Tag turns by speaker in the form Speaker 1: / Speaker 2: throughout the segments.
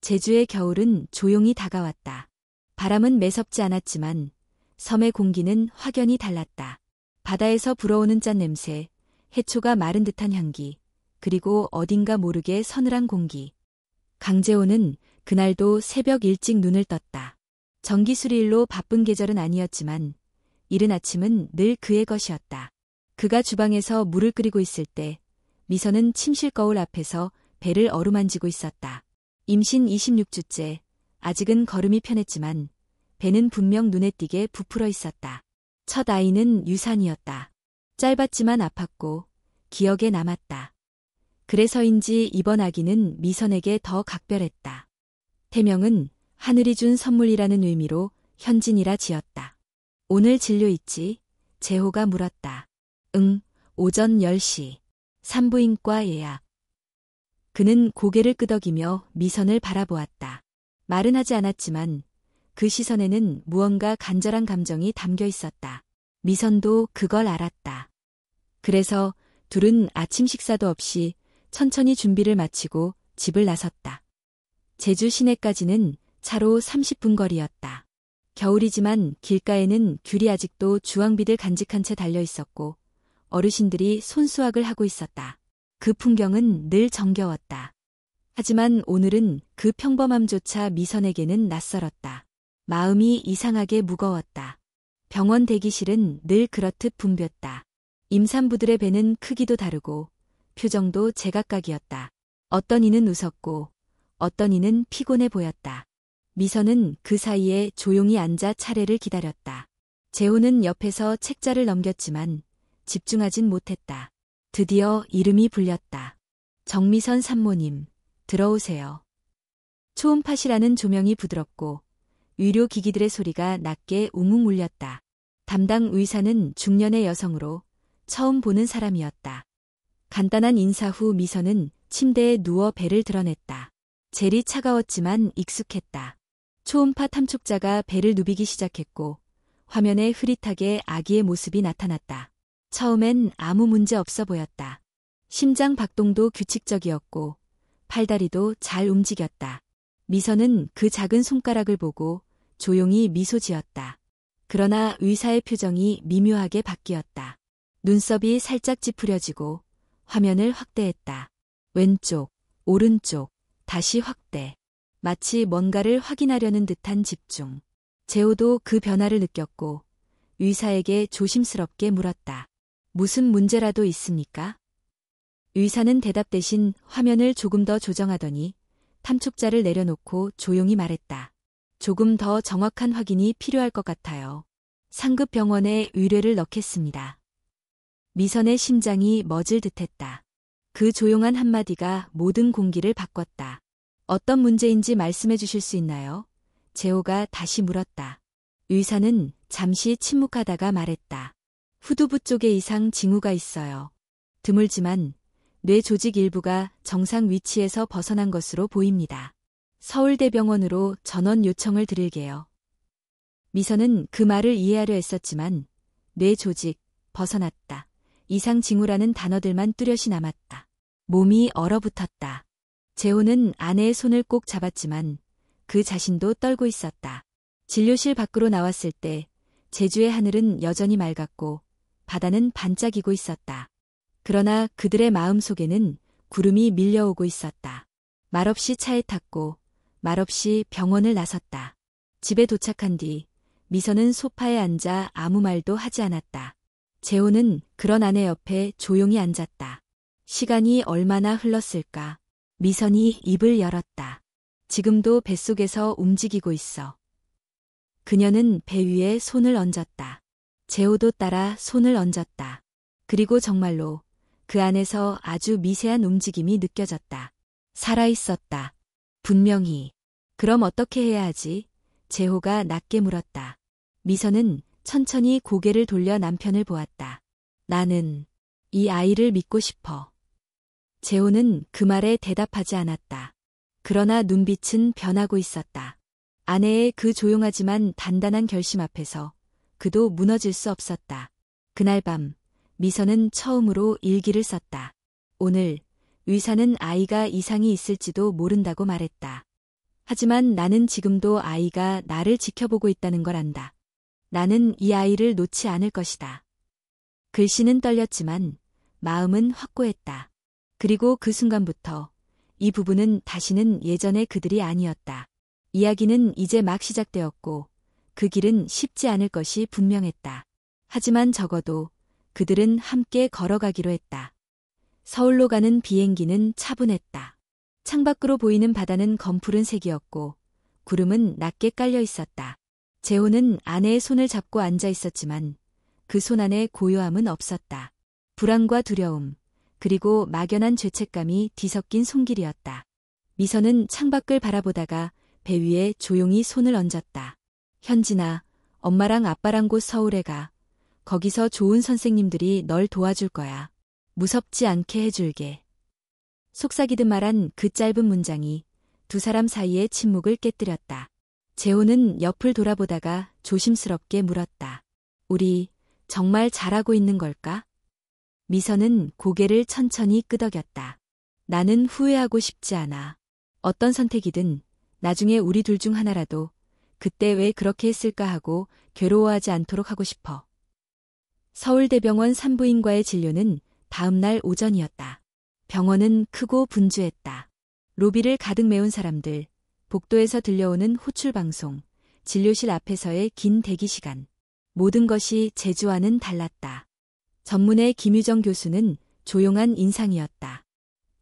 Speaker 1: 제주의 겨울은 조용히 다가왔다. 바람은 매섭지 않았지만 섬의 공기는 확연히 달랐다. 바다에서 불어오는 짠 냄새, 해초가 마른 듯한 향기, 그리고 어딘가 모르게 서늘한 공기. 강재호는 그날도 새벽 일찍 눈을 떴다. 정기수리일로 바쁜 계절은 아니었지만 이른 아침은 늘 그의 것이었다. 그가 주방에서 물을 끓이고 있을 때 미선은 침실 거울 앞에서 배를 어루만지고 있었다. 임신 26주째, 아직은 걸음이 편했지만 배는 분명 눈에 띄게 부풀어 있었다. 첫 아이는 유산이었다. 짧았지만 아팠고 기억에 남았다. 그래서인지 이번 아기는 미선에게 더 각별했다. 태명은 하늘이 준 선물이라는 의미로 현진이라 지었다. 오늘 진료 있지? 재호가 물었다. 응, 오전 10시. 산부인과 예약. 그는 고개를 끄덕이며 미선을 바라보았다. 말은 하지 않았지만 그 시선에는 무언가 간절한 감정이 담겨 있었다. 미선도 그걸 알았다. 그래서 둘은 아침 식사도 없이 천천히 준비를 마치고 집을 나섰다. 제주 시내까지는 차로 30분 거리였다. 겨울이지만 길가에는 귤이 아직도 주황빛을 간직한 채 달려 있었고 어르신들이 손수확을 하고 있었다. 그 풍경은 늘 정겨웠다. 하지만 오늘은 그 평범함조차 미선에게는 낯설었다. 마음이 이상하게 무거웠다. 병원 대기실은 늘 그렇듯 붐볐다. 임산부들의 배는 크기도 다르고 표정도 제각각이었다. 어떤 이는 웃었고 어떤 이는 피곤해 보였다. 미선은 그 사이에 조용히 앉아 차례를 기다렸다. 재호는 옆에서 책자를 넘겼지만 집중하진 못했다. 드디어 이름이 불렸다. 정미선 산모님, 들어오세요. 초음파시라는 조명이 부드럽고 의료기기들의 소리가 낮게 웅웅 울렸다. 담당 의사는 중년의 여성으로 처음 보는 사람이었다. 간단한 인사 후 미선은 침대에 누워 배를 드러냈다. 젤이 차가웠지만 익숙했다. 초음파 탐촉자가 배를 누비기 시작했고 화면에 흐릿하게 아기의 모습이 나타났다. 처음엔 아무 문제 없어 보였다. 심장 박동도 규칙적이었고 팔다리도 잘 움직였다. 미선은 그 작은 손가락을 보고 조용히 미소 지었다. 그러나 의사의 표정이 미묘하게 바뀌었다. 눈썹이 살짝 찌푸려지고 화면을 확대했다. 왼쪽, 오른쪽, 다시 확대. 마치 뭔가를 확인하려는 듯한 집중. 재호도 그 변화를 느꼈고 의사에게 조심스럽게 물었다. 무슨 문제라도 있습니까? 의사는 대답 대신 화면을 조금 더 조정하더니 탐촉자를 내려놓고 조용히 말했다. 조금 더 정확한 확인이 필요할 것 같아요. 상급 병원에 의뢰를 넣겠습니다. 미선의 심장이 멎을 듯했다. 그 조용한 한마디가 모든 공기를 바꿨다. 어떤 문제인지 말씀해 주실 수 있나요? 재호가 다시 물었다. 의사는 잠시 침묵하다가 말했다. 후두부 쪽에 이상 징후가 있어요. 드물지만 뇌 조직 일부가 정상 위치에서 벗어난 것으로 보입니다. 서울대병원으로 전원 요청을 드릴게요. 미선은 그 말을 이해하려 했었지만 뇌 조직, 벗어났다. 이상 징후라는 단어들만 뚜렷이 남았다. 몸이 얼어붙었다. 재호는 아내의 손을 꼭 잡았지만 그 자신도 떨고 있었다. 진료실 밖으로 나왔을 때 제주의 하늘은 여전히 맑았고 바다는 반짝이고 있었다. 그러나 그들의 마음속에는 구름이 밀려오고 있었다. 말없이 차에 탔고 말없이 병원을 나섰다. 집에 도착한 뒤 미선은 소파에 앉아 아무 말도 하지 않았다. 재호는 그런 아내 옆에 조용히 앉았다. 시간이 얼마나 흘렀을까? 미선이 입을 열었다. 지금도 뱃속에서 움직이고 있어. 그녀는 배 위에 손을 얹었다. 재호도 따라 손을 얹었다. 그리고 정말로 그 안에서 아주 미세한 움직임이 느껴졌다. 살아있었다. 분명히. 그럼 어떻게 해야 하지? 재호가 낮게 물었다. 미선은 천천히 고개를 돌려 남편을 보았다. 나는 이 아이를 믿고 싶어. 재호는 그 말에 대답하지 않았다. 그러나 눈빛은 변하고 있었다. 아내의 그 조용하지만 단단한 결심 앞에서 그도 무너질 수 없었다. 그날 밤 미선은 처음으로 일기를 썼다. 오늘 의사는 아이가 이상이 있을지도 모른다고 말했다. 하지만 나는 지금도 아이가 나를 지켜보고 있다는 걸 안다. 나는 이 아이를 놓지 않을 것이다. 글씨는 떨렸지만 마음은 확고했다. 그리고 그 순간부터 이 부부는 다시는 예전의 그들이 아니었다. 이야기는 이제 막 시작되었고 그 길은 쉽지 않을 것이 분명했다. 하지만 적어도 그들은 함께 걸어가기로 했다. 서울로 가는 비행기는 차분했다. 창밖으로 보이는 바다는 검푸른 색이었고 구름은 낮게 깔려 있었다. 재호는 아내의 손을 잡고 앉아 있었지만 그 손 안에 고요함은 없었다. 불안과 두려움, 그리고 막연한 죄책감이 뒤섞인 손길이었다. 미선은 창밖을 바라보다가 배 위에 조용히 손을 얹었다. 현진아, 엄마랑 아빠랑 곧 서울에 가. 거기서 좋은 선생님들이 널 도와줄 거야. 무섭지 않게 해줄게. 속삭이듯 말한 그 짧은 문장이 두 사람 사이의 침묵을 깨뜨렸다. 재호는 옆을 돌아보다가 조심스럽게 물었다. 우리 정말 잘하고 있는 걸까? 미선은 고개를 천천히 끄덕였다. 나는 후회하고 싶지 않아. 어떤 선택이든 나중에 우리 둘 중 하나라도 그때 왜 그렇게 했을까 하고 괴로워하지 않도록 하고 싶어. 서울대병원 산부인과의 진료는 다음 날 오전이었다. 병원은 크고 분주했다. 로비를 가득 메운 사람들, 복도에서 들려오는 호출방송, 진료실 앞에서의 긴 대기시간. 모든 것이 제주와는 달랐다. 전문의 김유정 교수는 조용한 인상이었다.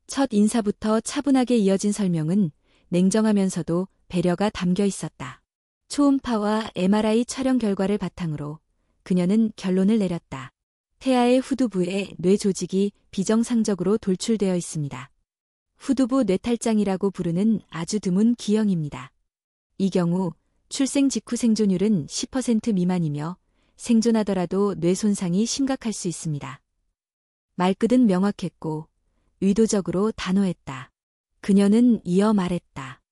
Speaker 1: 첫 인사부터 차분하게 이어진 설명은 냉정하면서도 배려가 담겨 있었다. 초음파와 MRI 촬영 결과를 바탕으로 그녀는 결론을 내렸다. 태아의 후두부에 뇌 조직이 비정상적으로 돌출되어 있습니다. 후두부 뇌탈장이라고 부르는 아주 드문 기형입니다. 이 경우 출생 직후 생존율은 10% 미만이며 생존하더라도 뇌 손상이 심각할 수 있습니다. 말끝은 명확했고 의도적으로 단호했다. 그녀는 이어 말했다.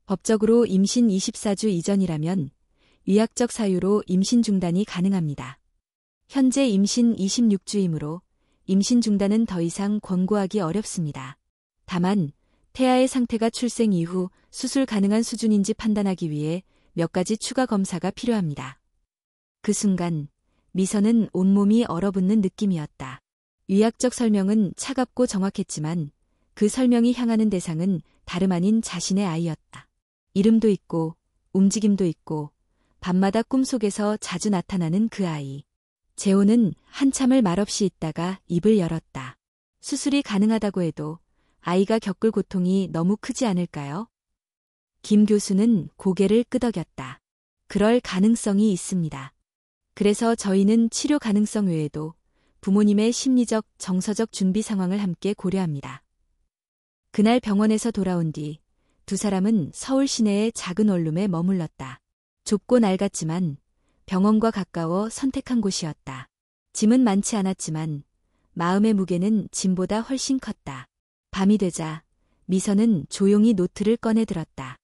Speaker 1: 법적으로 임신 24주 이전이라면 의학적 사유로 임신 중단이 가능합니다. 현재 임신 26주이므로 임신 중단은 더 이상 권고하기 어렵습니다. 다만 태아의 상태가 출생 이후 수술 가능한 수준인지 판단하기 위해 몇 가지 추가 검사가 필요합니다. 그 순간 미선은 온몸이 얼어붙는 느낌이었다. 의학적 설명은 차갑고 정확했지만 그 설명이 향하는 대상은 다름 아닌 자신의 아이였다. 이름도 있고 움직임도 있고 밤마다 꿈속에서 자주 나타나는 그 아이. 재호는 한참을 말없이 있다가 입을 열었다. 수술이 가능하다고 해도 아이가 겪을 고통이 너무 크지 않을까요? 김 교수는 고개를 끄덕였다. 그럴 가능성이 있습니다. 그래서 저희는 치료 가능성 외에도 부모님의 심리적, 정서적 준비 상황을 함께 고려합니다. 그날 병원에서 돌아온 뒤 두 사람은 서울 시내의 작은 원룸에 머물렀다. 좁고 낡았지만 병원과 가까워 선택한 곳이었다. 짐은 많지 않았지만 마음의 무게는 짐보다 훨씬 컸다. 밤이 되자 미선은 조용히 노트를 꺼내 들었다.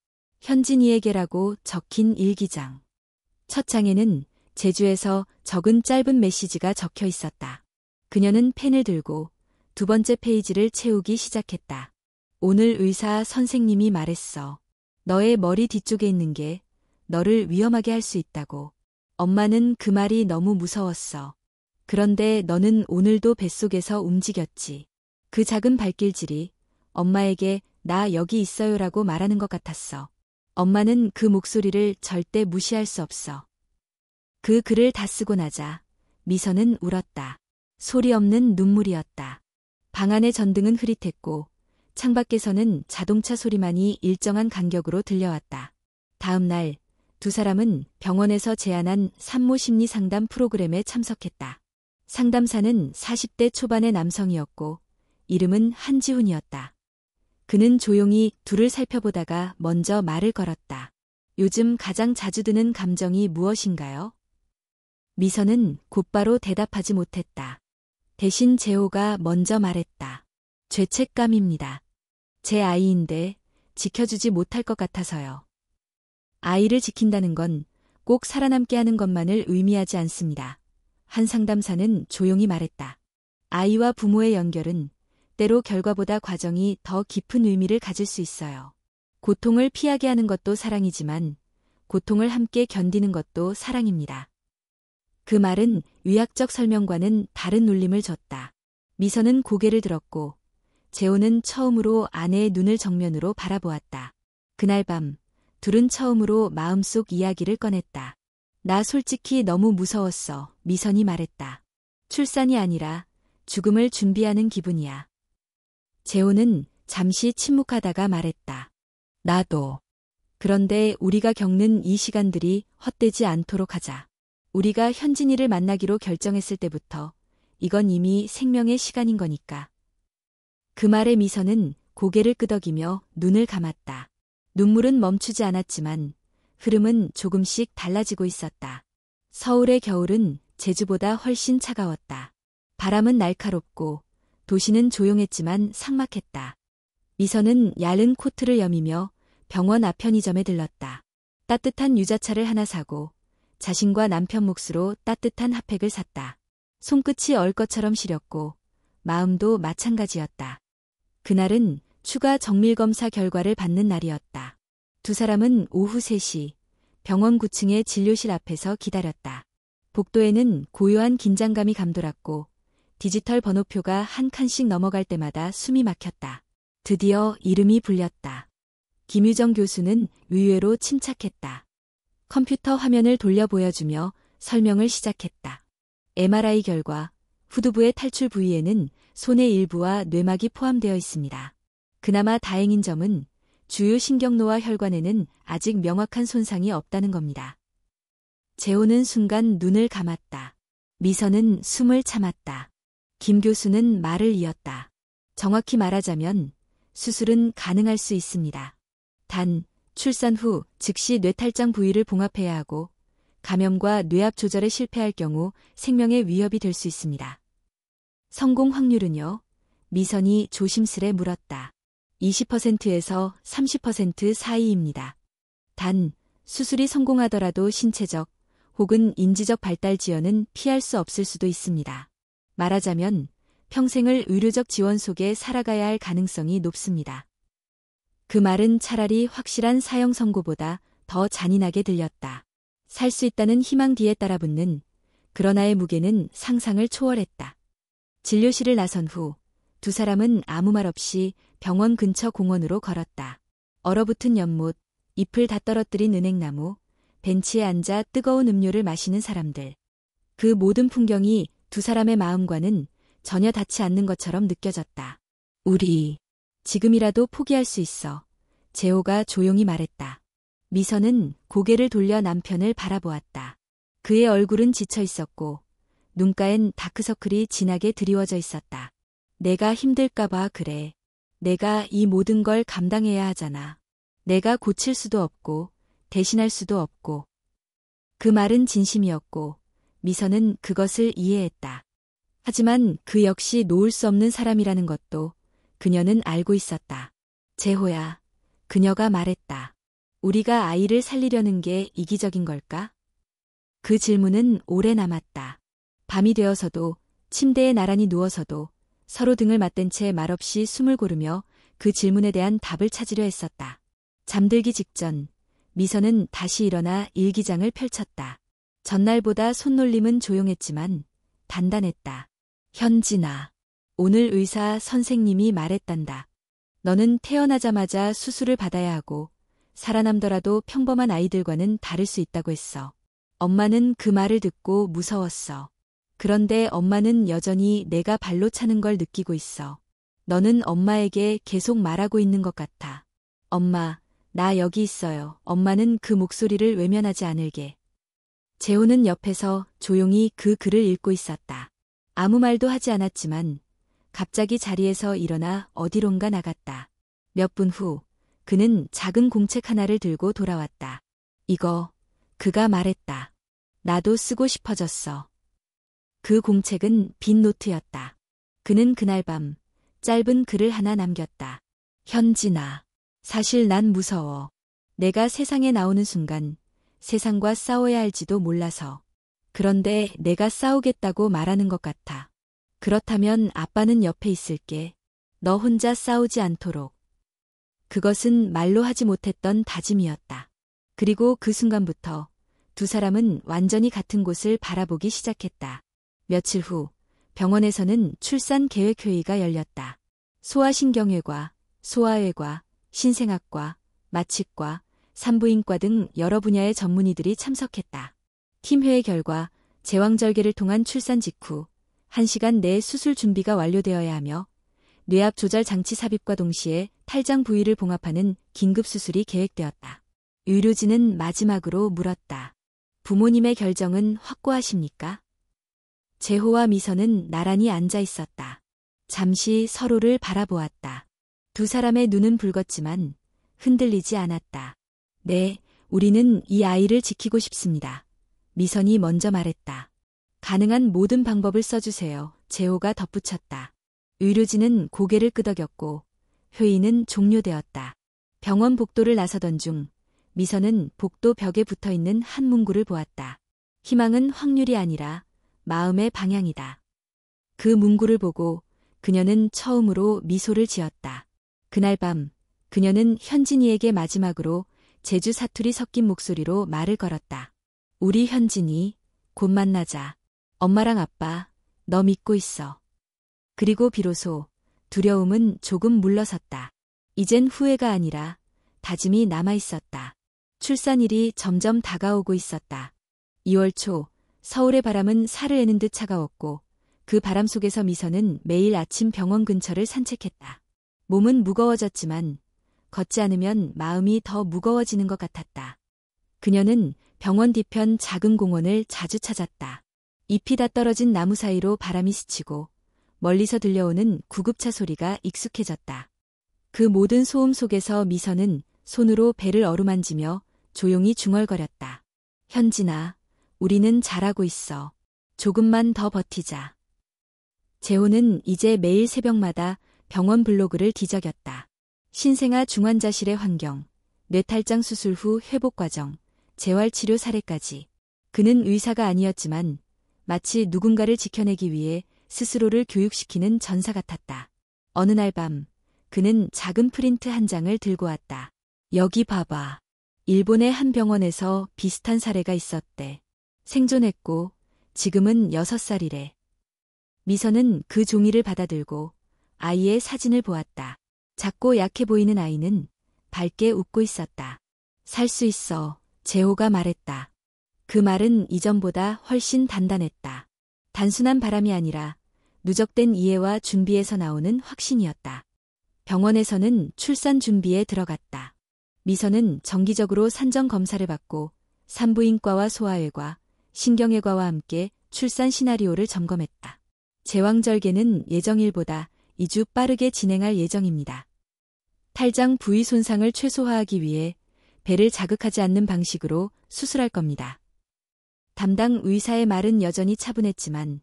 Speaker 1: 현진이에게라고 적힌 일기장. 첫 장에는 제주에서 적은 짧은 메시지가 적혀 있었다. 그녀는 펜을 들고 두 번째 페이지를 채우기 시작했다. 오늘 의사 선생님이 말했어. 너의 머리 뒤쪽에 있는 게 너를 위험하게 할 수 있다고. 엄마는 그 말이 너무 무서웠어. 그런데 너는 오늘도 뱃속에서 움직였지. 그 작은 발길질이 엄마에게 나 여기 있어요라고 말하는 것 같았어. 엄마는 그 목소리를 절대 무시할 수 없어. 그 글을 다 쓰고 나자 미선은 울었다. 소리 없는 눈물이었다. 방 안의 전등은 흐릿했고 창밖에서는 자동차 소리만이 일정한 간격으로 들려왔다. 다음 날 두 사람은 병원에서 제안한 산모 심리 상담 프로그램에 참석했다. 상담사는 40대 초반의 남성이었고 이름은 한지훈이었다. 그는 조용히 둘을 살펴보다가 먼저 말을 걸었다. 요즘 가장 자주 드는 감정이 무엇인가요? 미선은 곧바로 대답하지 못했다. 대신 재호가 먼저 말했다. 죄책감입니다. 제 아이인데 지켜주지 못할 것 같아서요. 아이를 지킨다는 건 꼭 살아남게 하는 것만을 의미하지 않습니다. 한 상담사는 조용히 말했다. 아이와 부모의 연결은 때로 결과보다 과정이 더 깊은 의미를 가질 수 있어요. 고통을 피하게 하는 것도 사랑이지만 고통을 함께 견디는 것도 사랑입니다. 그 말은 의학적 설명과는 다른 울림을 줬다. 미선은 고개를 들었고 재호는 처음으로 아내의 눈을 정면으로 바라보았다. 그날 밤 둘은 처음으로 마음속 이야기를 꺼냈다. 나 솔직히 너무 무서웠어. 미선이 말했다. 출산이 아니라 죽음을 준비하는 기분이야. 재호는 잠시 침묵하다가 말했다. 나도. 그런데 우리가 겪는 이 시간들이 헛되지 않도록 하자. 우리가 현진이를 만나기로 결정했을 때부터 이건 이미 생명의 시간인 거니까. 그 말에 미선은 고개를 끄덕이며 눈을 감았다. 눈물은 멈추지 않았지만 흐름은 조금씩 달라지고 있었다. 서울의 겨울은 제주보다 훨씬 차가웠다. 바람은 날카롭고 도시는 조용했지만 삭막했다. 미선은 얇은 코트를 여미며 병원 앞 편의점에 들렀다. 따뜻한 유자차를 하나 사고 자신과 남편 몫으로 따뜻한 핫팩을 샀다. 손끝이 얼 것처럼 시렸고 마음도 마찬가지였다. 그날은 추가 정밀검사 결과를 받는 날이었다. 두 사람은 오후 3시 병원 9층의 진료실 앞에서 기다렸다. 복도에는 고요한 긴장감이 감돌았고 디지털 번호표가 한 칸씩 넘어갈 때마다 숨이 막혔다. 드디어 이름이 불렸다. 김유정 교수는 의외로 침착했다. 컴퓨터 화면을 돌려 보여주며 설명을 시작했다. MRI 결과 후두부의 탈출 부위에는 손의 일부와 뇌막이 포함되어 있습니다. 그나마 다행인 점은 주요 신경노와 혈관에는 아직 명확한 손상이 없다는 겁니다. 재호는 순간 눈을 감았다. 미선은 숨을 참았다. 김 교수는 말을 이었다. 정확히 말하자면 수술은 가능할 수 있습니다. 단, 출산 후 즉시 뇌탈장 부위를 봉합해야 하고 감염과 뇌압 조절에 실패할 경우 생명의 위협이 될 수 있습니다. 성공 확률은요? 미선이 조심스레 물었다. 20%에서 30% 사이입니다. 단, 수술이 성공하더라도 신체적 혹은 인지적 발달 지연은 피할 수 없을 수도 있습니다. 말하자면 평생을 의료적 지원 속에 살아가야 할 가능성이 높습니다. 그 말은 차라리 확실한 사형 선고보다 더 잔인하게 들렸다. 살 수 있다는 희망 뒤에 따라붙는 그러나의 무게는 상상을 초월했다. 진료실을 나선 후 두 사람은 아무 말 없이 병원 근처 공원으로 걸었다. 얼어붙은 연못, 잎을 다 떨어뜨린 은행나무, 벤치에 앉아 뜨거운 음료를 마시는 사람들. 그 모든 풍경이 두 사람의 마음과는 전혀 닿지 않는 것처럼 느껴졌다. 우리 지금이라도 포기할 수 있어. 재호가 조용히 말했다. 미선은 고개를 돌려 남편을 바라보았다. 그의 얼굴은 지쳐 있었고 눈가엔 다크서클이 진하게 드리워져 있었다. 내가 힘들까봐 그래. 내가 이 모든 걸 감당해야 하잖아. 내가 고칠 수도 없고 대신할 수도 없고. 그 말은 진심이었고 미선은 그것을 이해했다. 하지만 그 역시 놓을 수 없는 사람이라는 것도 그녀는 알고 있었다. 재호야, 그녀가 말했다. 우리가 아이를 살리려는 게 이기적인 걸까? 그 질문은 오래 남았다. 밤이 되어서도 침대에 나란히 누워서도 서로 등을 맞댄 채 말없이 숨을 고르며 그 질문에 대한 답을 찾으려 했었다. 잠들기 직전 미선은 다시 일어나 일기장을 펼쳤다. 전날보다 손놀림은 조용했지만 단단했다. 현진아, 오늘 의사 선생님이 말했단다. 너는 태어나자마자 수술을 받아야 하고 살아남더라도 평범한 아이들과는 다를 수 있다고 했어. 엄마는 그 말을 듣고 무서웠어. 그런데 엄마는 여전히 내가 발로 차는 걸 느끼고 있어. 너는 엄마에게 계속 말하고 있는 것 같아. 엄마, 나 여기 있어요. 엄마는 그 목소리를 외면하지 않을게. 재호는 옆에서 조용히 그 글을 읽고 있었다. 아무 말도 하지 않았지만 갑자기 자리에서 일어나 어디론가 나갔다. 몇 분 후 그는 작은 공책 하나를 들고 돌아왔다. 이거, 그가 말했다. 나도 쓰고 싶어졌어. 그 공책은 빈 노트였다. 그는 그날 밤 짧은 글을 하나 남겼다. 현진아, 사실 난 무서워. 내가 세상에 나오는 순간 세상과 싸워야 할지도 몰라서. 그런데 내가 싸우겠다고 말하는 것 같아. 그렇다면 아빠는 옆에 있을게. 너 혼자 싸우지 않도록. 그것은 말로 하지 못했던 다짐이었다. 그리고 그 순간부터 두 사람은 완전히 같은 곳을 바라보기 시작했다. 며칠 후 병원에서는 출산 계획 회의가 열렸다. 소아신경외과, 소아외과, 신생학과, 마취과, 산부인과 등 여러 분야의 전문의들이 참석했다. 팀회의 결과 제왕절개를 통한 출산 직후 1시간 내에 수술 준비가 완료되어야 하며 뇌압 조절 장치 삽입과 동시에 탈장 부위를 봉합하는 긴급 수술이 계획되었다. 의료진은 마지막으로 물었다. 부모님의 결정은 확고하십니까? 재호와 미선은 나란히 앉아 있었다. 잠시 서로를 바라보았다. 두 사람의 눈은 붉었지만 흔들리지 않았다. 네, 우리는 이 아이를 지키고 싶습니다. 미선이 먼저 말했다. 가능한 모든 방법을 써주세요. 재호가 덧붙였다. 의료진은 고개를 끄덕였고 회의는 종료되었다. 병원 복도를 나서던 중 미선은 복도 벽에 붙어있는 한 문구를 보았다. 희망은 확률이 아니라 마음의 방향이다. 그 문구를 보고 그녀는 처음으로 미소를 지었다. 그날 밤 그녀는 현진이에게 마지막으로 제주 사투리 섞인 목소리로 말을 걸었다. 우리 현진이 곧 만나자. 엄마랑 아빠 너 믿고 있어. 그리고 비로소 두려움은 조금 물러섰다. 이젠 후회가 아니라 다짐이 남아있었다. 출산일이 점점 다가오고 있었다. 2월 초 서울의 바람은 살을 애는 듯 차가웠고 그 바람 속에서 미선은 매일 아침 병원 근처를 산책했다. 몸은 무거워졌지만 걷지 않으면 마음이 더 무거워지는 것 같았다. 그녀는 병원 뒤편 작은 공원을 자주 찾았다. 잎이 다 떨어진 나무 사이로 바람이 스치고 멀리서 들려오는 구급차 소리가 익숙해졌다. 그 모든 소음 속에서 미선은 손으로 배를 어루만지며 조용히 중얼거렸다. 현진아, 우리는 잘하고 있어. 조금만 더 버티자. 재호는 이제 매일 새벽마다 병원 블로그를 뒤적였다. 신생아 중환자실의 환경, 뇌탈장 수술 후 회복 과정, 재활치료 사례까지. 그는 의사가 아니었지만 마치 누군가를 지켜내기 위해 스스로를 교육시키는 전사 같았다. 어느 날 밤 그는 작은 프린트 한 장을 들고 왔다. 여기 봐봐. 일본의 한 병원에서 비슷한 사례가 있었대. 생존했고 지금은 6살이래. 미선은 그 종이를 받아들고 아이의 사진을 보았다. 작고 약해 보이는 아이는 밝게 웃고 있었다. 살 수 있어, 재호가 말했다. 그 말은 이전보다 훨씬 단단했다. 단순한 바람이 아니라 누적된 이해와 준비에서 나오는 확신이었다. 병원에서는 출산 준비에 들어갔다. 미선은 정기적으로 산정 검사를 받고 산부인과와 소아외과, 신경외과와 함께 출산 시나리오를 점검했다. 제왕절개는 예정일보다 2주 빠르게 진행할 예정입니다. 탈장 부위 손상을 최소화하기 위해 배를 자극하지 않는 방식으로 수술할 겁니다. 담당 의사의 말은 여전히 차분했지만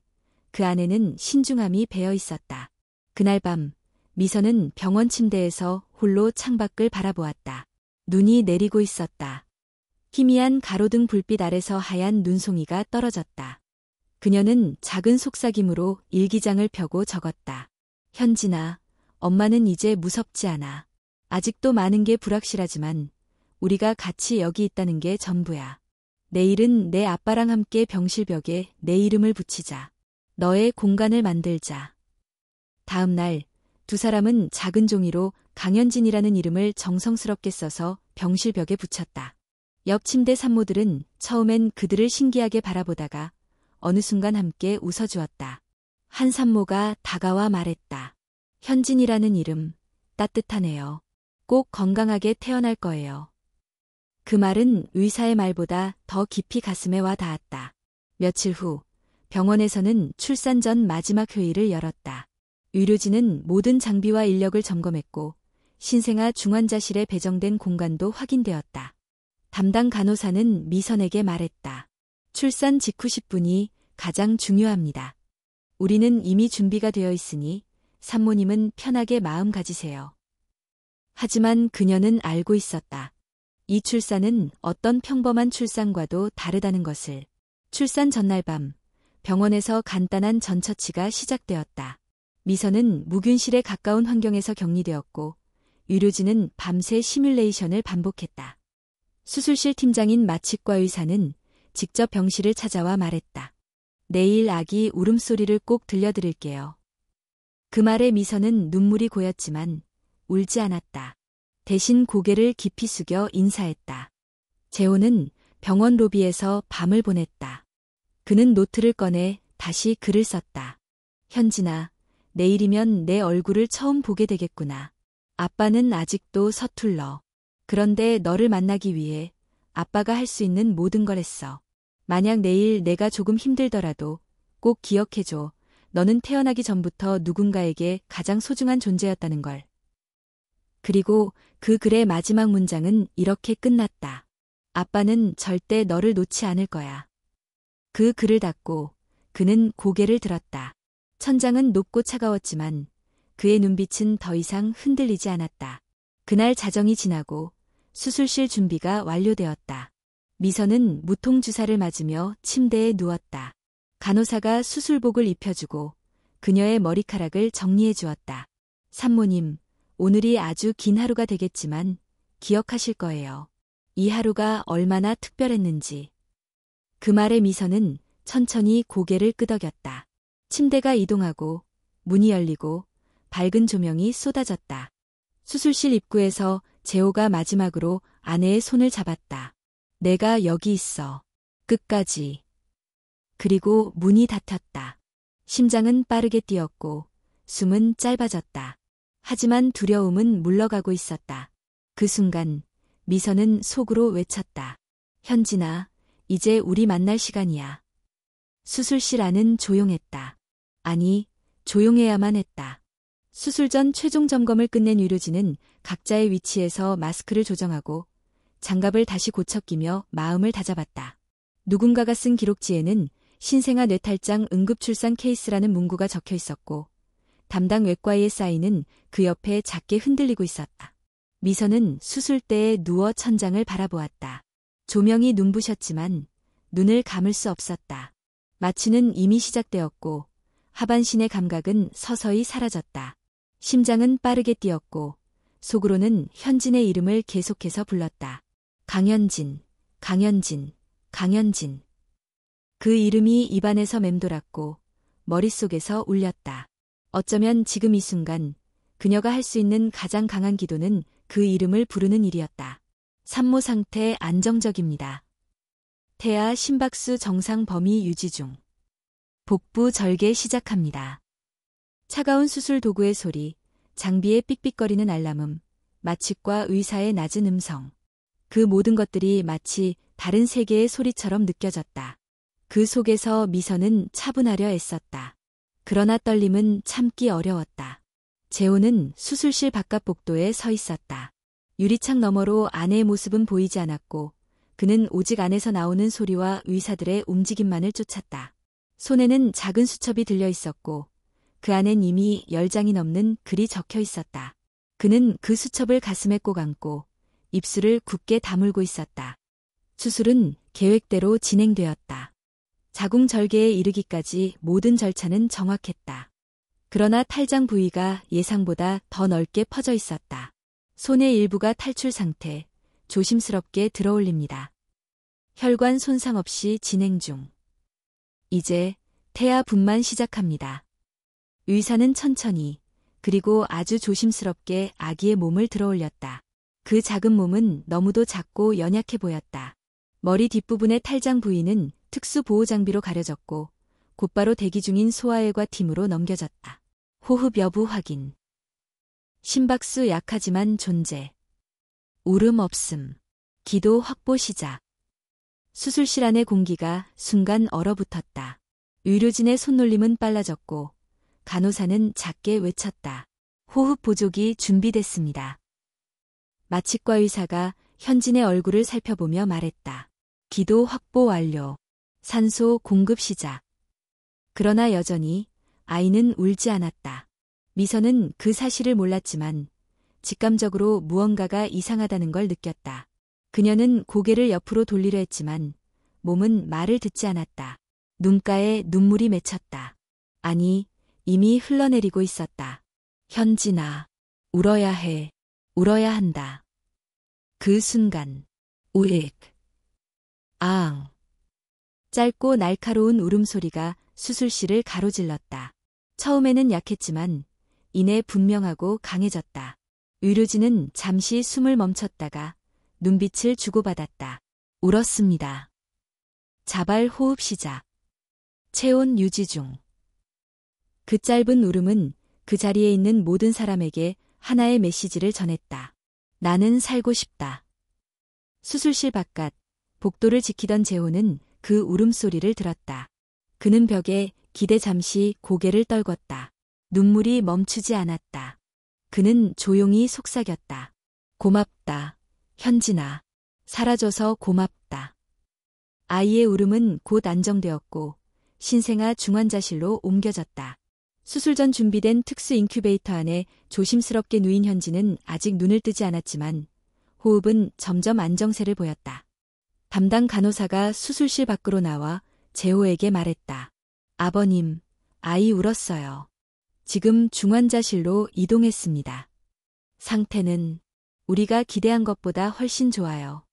Speaker 1: 그 안에는 신중함이 배어 있었다. 그날 밤 미선은 병원 침대에서 홀로 창밖을 바라보았다. 눈이 내리고 있었다. 희미한 가로등 불빛 아래서 하얀 눈송이가 떨어졌다. 그녀는 작은 속삭임으로 일기장을 펴고 적었다. 현진아, 엄마는 이제 무섭지 않아. 아직도 많은 게 불확실하지만 우리가 같이 여기 있다는 게 전부야. 내일은 내 아빠랑 함께 병실벽에 내 이름을 붙이자. 너의 공간을 만들자. 다음 날 두 사람은 작은 종이로 강현진이라는 이름을 정성스럽게 써서 병실벽에 붙였다. 옆 침대 산모들은 처음엔 그들을 신기하게 바라보다가 어느 순간 함께 웃어주었다. 한 산모가 다가와 말했다. 현진이라는 이름 따뜻하네요. 꼭 건강하게 태어날 거예요. 그 말은 의사의 말보다 더 깊이 가슴에 와 닿았다. 며칠 후 병원에서는 출산 전 마지막 회의를 열었다. 의료진은 모든 장비와 인력을 점검했고 신생아 중환자실에 배정된 공간도 확인되었다. 담당 간호사는 미선에게 말했다. 출산 직후 10분이 가장 중요합니다. 우리는 이미 준비가 되어 있으니 산모님은 편하게 마음 가지세요. 하지만 그녀는 알고 있었다. 이 출산은 어떤 평범한 출산과도 다르다는 것을. 출산 전날 밤 병원에서 간단한 전처치가 시작되었다. 미선은 무균실에 가까운 환경에서 격리되었고 의료진은 밤새 시뮬레이션을 반복했다. 수술실 팀장인 마취과 의사는 직접 병실을 찾아와 말했다. 내일 아기 울음소리를 꼭 들려드릴게요. 그 말에 미선은 눈물이 고였지만 울지 않았다. 대신 고개를 깊이 숙여 인사했다. 재호는 병원 로비에서 밤을 보냈다. 그는 노트를 꺼내 다시 글을 썼다. 현진아, 내일이면 내 얼굴을 처음 보게 되겠구나. 아빠는 아직도 서툴러. 그런데 너를 만나기 위해 아빠가 할 수 있는 모든 걸 했어. 만약 내일 내가 조금 힘들더라도 꼭 기억해줘. 너는 태어나기 전부터 누군가에게 가장 소중한 존재였다는 걸. 그리고 그 글의 마지막 문장은 이렇게 끝났다. 아빠는 절대 너를 놓지 않을 거야. 그 글을 닫고 그는 고개를 들었다. 천장은 높고 차가웠지만 그의 눈빛은 더 이상 흔들리지 않았다. 그날 자정이 지나고 수술실 준비가 완료되었다. 미선은 무통주사를 맞으며 침대에 누웠다. 간호사가 수술복을 입혀주고 그녀의 머리카락을 정리해 주었다. 산모님, 오늘이 아주 긴 하루가 되겠지만 기억하실 거예요. 이 하루가 얼마나 특별했는지. 그 말에 미선은 천천히 고개를 끄덕였다. 침대가 이동하고 문이 열리고 밝은 조명이 쏟아졌다. 수술실 입구에서 재호가 마지막으로 아내의 손을 잡았다. 내가 여기 있어. 끝까지. 그리고 문이 닫혔다. 심장은 빠르게 뛰었고 숨은 짧아졌다. 하지만 두려움은 물러가고 있었다. 그 순간 미선은 속으로 외쳤다. 현진아, 이제 우리 만날 시간이야. 수술실 안은 조용했다. 아니, 조용해야만 했다. 수술 전 최종 점검을 끝낸 의료진은 각자의 위치에서 마스크를 조정하고 장갑을 다시 고쳐 끼며 마음을 다잡았다. 누군가가 쓴 기록지에는 신생아 뇌탈장 응급출산 케이스라는 문구가 적혀 있었고 담당 외과의의 사인은 그 옆에 작게 흔들리고 있었다. 미선은 수술대에 누워 천장을 바라보았다. 조명이 눈부셨지만 눈을 감을 수 없었다. 마취는 이미 시작되었고 하반신의 감각은 서서히 사라졌다. 심장은 빠르게 뛰었고 속으로는 현진의 이름을 계속해서 불렀다. 강현진, 강현진, 강현진. 그 이름이 입안에서 맴돌았고 머릿속에서 울렸다. 어쩌면 지금 이 순간 그녀가 할 수 있는 가장 강한 기도는 그 이름을 부르는 일이었다. 산모 상태 안정적입니다. 태아 심박수 정상 범위 유지 중. 복부 절개 시작합니다. 차가운 수술 도구의 소리, 장비의 삑삑거리는 알람음, 마취과 의사의 낮은 음성. 그 모든 것들이 마치 다른 세계의 소리처럼 느껴졌다. 그 속에서 미선은 차분하려 애썼다. 그러나 떨림은 참기 어려웠다. 재호는 수술실 바깥 복도에 서 있었다. 유리창 너머로 아내의 모습은 보이지 않았고 그는 오직 안에서 나오는 소리와 의사들의 움직임만을 쫓았다. 손에는 작은 수첩이 들려 있었고 그 안엔 이미 10장이 넘는 글이 적혀 있었다. 그는 그 수첩을 가슴에 꼭 안고 입술을 굳게 다물고 있었다. 수술은 계획대로 진행되었다. 자궁 절개에 이르기까지 모든 절차는 정확했다. 그러나 탈장 부위가 예상보다 더 넓게 퍼져 있었다. 손의 일부가 탈출 상태, 조심스럽게 들어올립니다. 혈관 손상 없이 진행 중. 이제 태아 분만 시작합니다. 의사는 천천히, 그리고 아주 조심스럽게 아기의 몸을 들어올렸다. 그 작은 몸은 너무도 작고 연약해 보였다. 머리 뒷부분의 탈장 부위는 특수 보호 장비로 가려졌고 곧바로 대기 중인 소아엘과 팀으로 넘겨졌다. 호흡 여부 확인. 심박수 약하지만 존재. 울음 없음. 기도 확보 시작. 수술실 안의 공기가 순간 얼어붙었다. 의료진의 손놀림은 빨라졌고 간호사는 작게 외쳤다. 호흡 보조기 준비됐습니다. 마취과 의사가 현진의 얼굴을 살펴보며 말했다. 기도 확보 완료. 산소 공급 시작. 그러나 여전히 아이는 울지 않았다. 미선은 그 사실을 몰랐지만 직감적으로 무언가가 이상하다는 걸 느꼈다. 그녀는 고개를 옆으로 돌리려 했지만 몸은 말을 듣지 않았다. 눈가에 눈물이 맺혔다. 아니, 이미 흘러내리고 있었다. 현진아, 울어야 해. 울어야 한다. 그 순간, 우익, 아앙. 짧고 날카로운 울음소리가 수술실을 가로질렀다. 처음에는 약했지만 이내 분명하고 강해졌다. 의료진은 잠시 숨을 멈췄다가 눈빛을 주고받았다. 울었습니다. 자발 호흡 시작. 체온 유지 중. 그 짧은 울음은 그 자리에 있는 모든 사람에게 하나의 메시지를 전했다. 나는 살고 싶다. 수술실 바깥, 복도를 지키던 재호는 그 울음소리를 들었다. 그는 벽에 기대 잠시 고개를 떨궜다. 눈물이 멈추지 않았다. 그는 조용히 속삭였다. 고맙다, 현진아. 사라져서 고맙다. 아이의 울음은 곧 안정되었고 신생아 중환자실로 옮겨졌다. 수술 전 준비된 특수 인큐베이터 안에 조심스럽게 누인 현진은 아직 눈을 뜨지 않았지만 호흡은 점점 안정세를 보였다. 담당 간호사가 수술실 밖으로 나와 재호에게 말했다. 아버님, 아이 울었어요. 지금 중환자실로 이동했습니다. 상태는 우리가 기대한 것보다 훨씬 좋아요.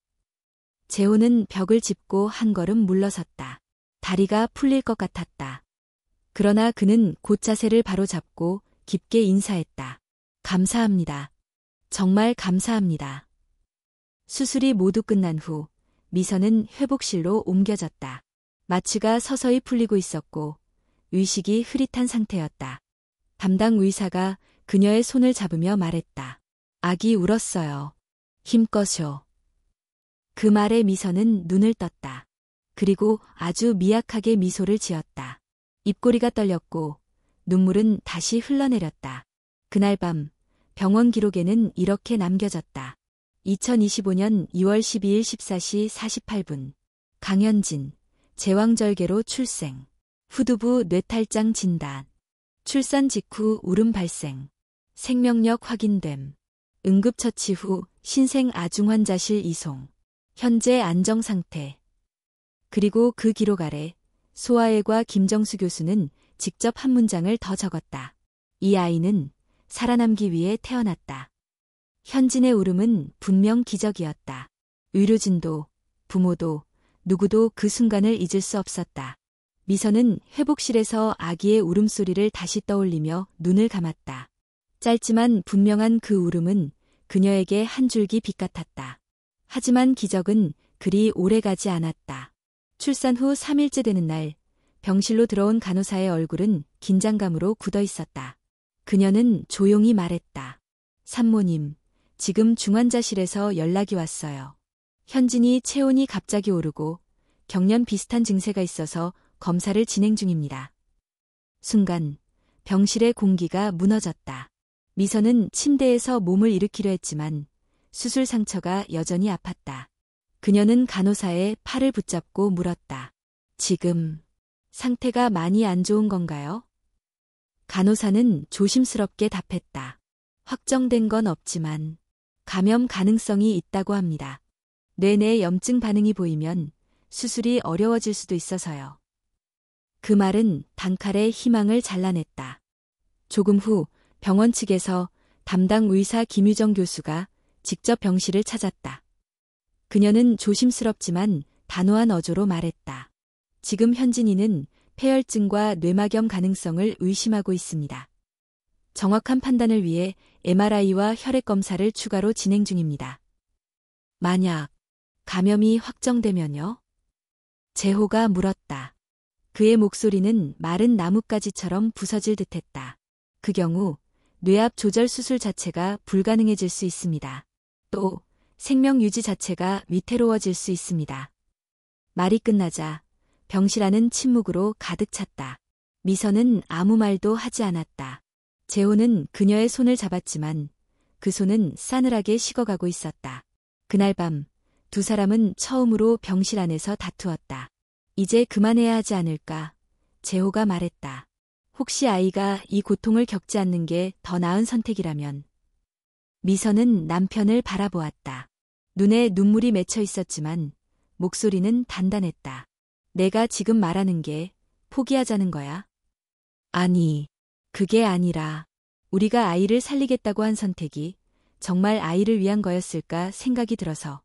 Speaker 1: 재호는 벽을 짚고 한 걸음 물러섰다. 다리가 풀릴 것 같았다. 그러나 그는 곧 자세를 바로 잡고 깊게 인사했다. 감사합니다. 정말 감사합니다. 수술이 모두 끝난 후 미선은 회복실로 옮겨졌다. 마취가 서서히 풀리고 있었고 의식이 흐릿한 상태였다. 담당 의사가 그녀의 손을 잡으며 말했다. 아기 울었어요. 힘껏요. 그 말에 미선은 눈을 떴다. 그리고 아주 미약하게 미소를 지었다. 입꼬리가 떨렸고 눈물은 다시 흘러내렸다. 그날 밤 병원 기록에는 이렇게 남겨졌다. 2025년 2월 12일 14시 48분. 강현진, 제왕절개로 출생. 후두부 뇌탈장 진단. 출산 직후 울음 발생. 생명력 확인됨. 응급처치 후 신생 아중환자실 이송. 현재 안정 상태. 그리고 그 기록 아래 소아외과 김정수 교수는 직접 한 문장을 더 적었다. 이 아이는 살아남기 위해 태어났다. 현진의 울음은 분명 기적이었다. 의료진도, 부모도, 누구도 그 순간을 잊을 수 없었다. 미선은 회복실에서 아기의 울음소리를 다시 떠올리며 눈을 감았다. 짧지만 분명한 그 울음은 그녀에게 한 줄기 빛 같았다. 하지만 기적은 그리 오래가지 않았다. 출산 후 3일째 되는 날, 병실로 들어온 간호사의 얼굴은 긴장감으로 굳어 있었다. 그녀는 조용히 말했다. 산모님, 지금 중환자실에서 연락이 왔어요. 현진이 체온이 갑자기 오르고 경련 비슷한 증세가 있어서 검사를 진행 중입니다. 순간 병실의 공기가 무너졌다. 미선은 침대에서 몸을 일으키려 했지만 수술 상처가 여전히 아팠다. 그녀는 간호사의 팔을 붙잡고 물었다. 지금 상태가 많이 안 좋은 건가요? 간호사는 조심스럽게 답했다. 확정된 건 없지만 감염 가능성이 있다고 합니다. 뇌내 염증 반응이 보이면 수술이 어려워질 수도 있어서요. 그 말은 단칼에 희망을 잘라냈다. 조금 후 병원 측에서 담당 의사 김유정 교수가 직접 병실을 찾았다. 그녀는 조심스럽지만 단호한 어조로 말했다. 지금 현진이는 폐혈증과 뇌막염 가능성을 의심하고 있습니다. 정확한 판단을 위해 MRI와 혈액 검사를 추가로 진행 중입니다. 만약 감염이 확정되면요? 재호가 물었다. 그의 목소리는 마른 나뭇가지처럼 부서질 듯했다. 그 경우 뇌압 조절 수술 자체가 불가능해질 수 있습니다. 또 생명 유지 자체가 위태로워질 수 있습니다. 말이 끝나자 병실 안은 침묵으로 가득 찼다. 미선은 아무 말도 하지 않았다. 재호는 그녀의 손을 잡았지만 그 손은 싸늘하게 식어가고 있었다. 그날 밤 두 사람은 처음으로 병실 안에서 다투었다. 이제 그만해야 하지 않을까? 재호가 말했다. 혹시 아이가 이 고통을 겪지 않는 게 더 나은 선택이라면. 미선은 남편을 바라보았다. 눈에 눈물이 맺혀 있었지만 목소리는 단단했다. 내가 지금 말하는 게 포기하자는 거야? 아니, 그게 아니라 우리가 아이를 살리겠다고 한 선택이 정말 아이를 위한 거였을까 생각이 들어서.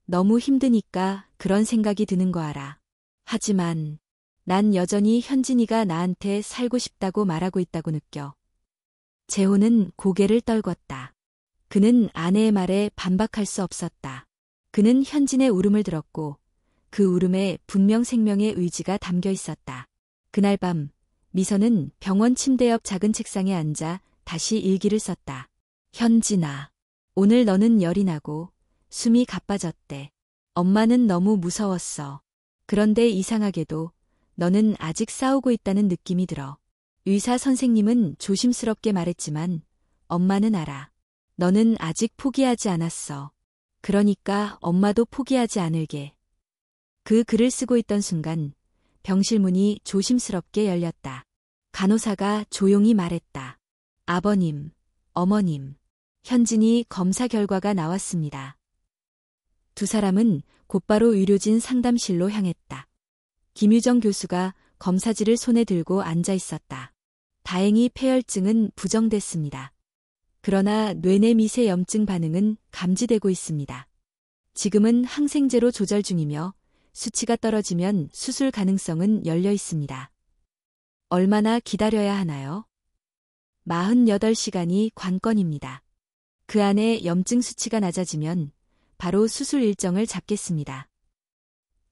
Speaker 1: 너무 힘드니까 그런 생각이 드는 거 알아. 하지만 난 여전히 현진이가 나한테 살고 싶다고 말하고 있다고 느껴. 재호는 고개를 떨궜다. 그는 아내의 말에 반박할 수 없었다. 그는 현진의 울음을 들었고 그 울음에 분명 생명의 의지가 담겨 있었다. 그날 밤 미선은 병원 침대 옆 작은 책상에 앉아 다시 일기를 썼다. 현진아, 오늘 너는 열이 나고 숨이 가빠졌대. 엄마는 너무 무서웠어. 그런데 이상하게도 너는 아직 싸우고 있다는 느낌이 들어. 의사 선생님은 조심스럽게 말했지만 엄마는 알아. 너는 아직 포기하지 않았어. 그러니까 엄마도 포기하지 않을게. 그 글을 쓰고 있던 순간 병실 문이 조심스럽게 열렸다. 간호사가 조용히 말했다. 아버님, 어머님, 현진이 검사 결과가 나왔습니다. 두 사람은 곧바로 의료진 상담실로 향했다. 김유정 교수가 검사지를 손에 들고 앉아 있었다. 다행히 폐혈증은 부정됐습니다. 그러나 뇌내 미세 염증 반응은 감지되고 있습니다. 지금은 항생제로 조절 중이며 수치가 떨어지면 수술 가능성은 열려 있습니다. 얼마나 기다려야 하나요? 48시간이 관건입니다. 그 안에 염증 수치가 낮아지면 바로 수술 일정을 잡겠습니다.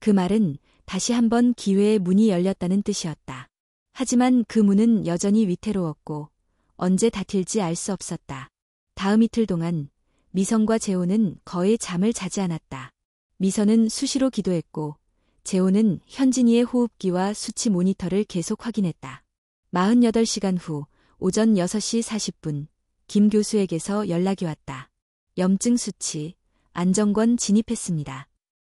Speaker 1: 그 말은 다시 한번 기회의 문이 열렸다는 뜻이었다. 하지만 그 문은 여전히 위태로웠고 언제 닫힐지 알 수 없었다. 다음 이틀 동안 미선과 재호는 거의 잠을 자지 않았다. 미선은 수시로 기도했고 재호는 현진이의 호흡기와 수치 모니터를 계속 확인했다. 48시간 후 오전 6시 40분 김 교수에게서 연락이 왔다. 염증 수치, 안정권 진입했습니다.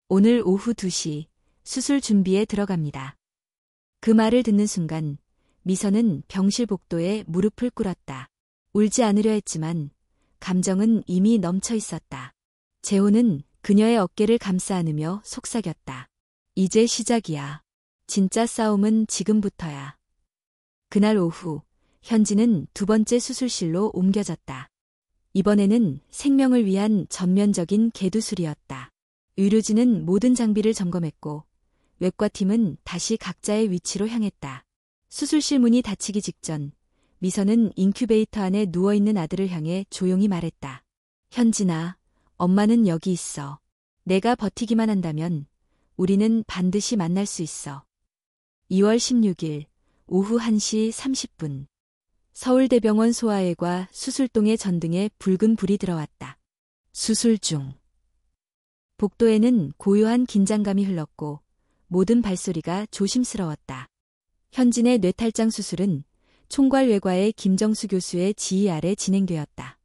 Speaker 1: 오늘 오후 2시 수술 준비에 들어갑니다. 그 말을 듣는 순간 미선은 병실 복도에 무릎을 꿇었다. 울지 않으려 했지만 감정은 이미 넘쳐 있었다. 재호는 그녀의 어깨를 감싸 안으며 속삭였다. 이제 시작이야. 진짜 싸움은 지금부터야. 그날 오후 현진은 두 번째 수술실로 옮겨졌다. 이번에는 생명을 위한 전면적인 개두술이었다. 의료진은 모든 장비를 점검했고 외과팀은 다시 각자의 위치로 향했다. 수술실 문이 닫히기 직전 미선은 인큐베이터 안에 누워있는 아들을 향해 조용히 말했다. 현진아, 엄마는 여기 있어. 내가 버티기만 한다면 우리는 반드시 만날 수 있어. 2월 16일 오후 1시 30분 서울대병원 소아외과 수술동의 전등에 붉은 불이 들어왔다. 수술 중. 복도에는 고요한 긴장감이 흘렀고 모든 발소리가 조심스러웠다. 현진의 뇌탈장 수술은 총괄외과의 김정수 교수의 지휘 아래 진행되었다.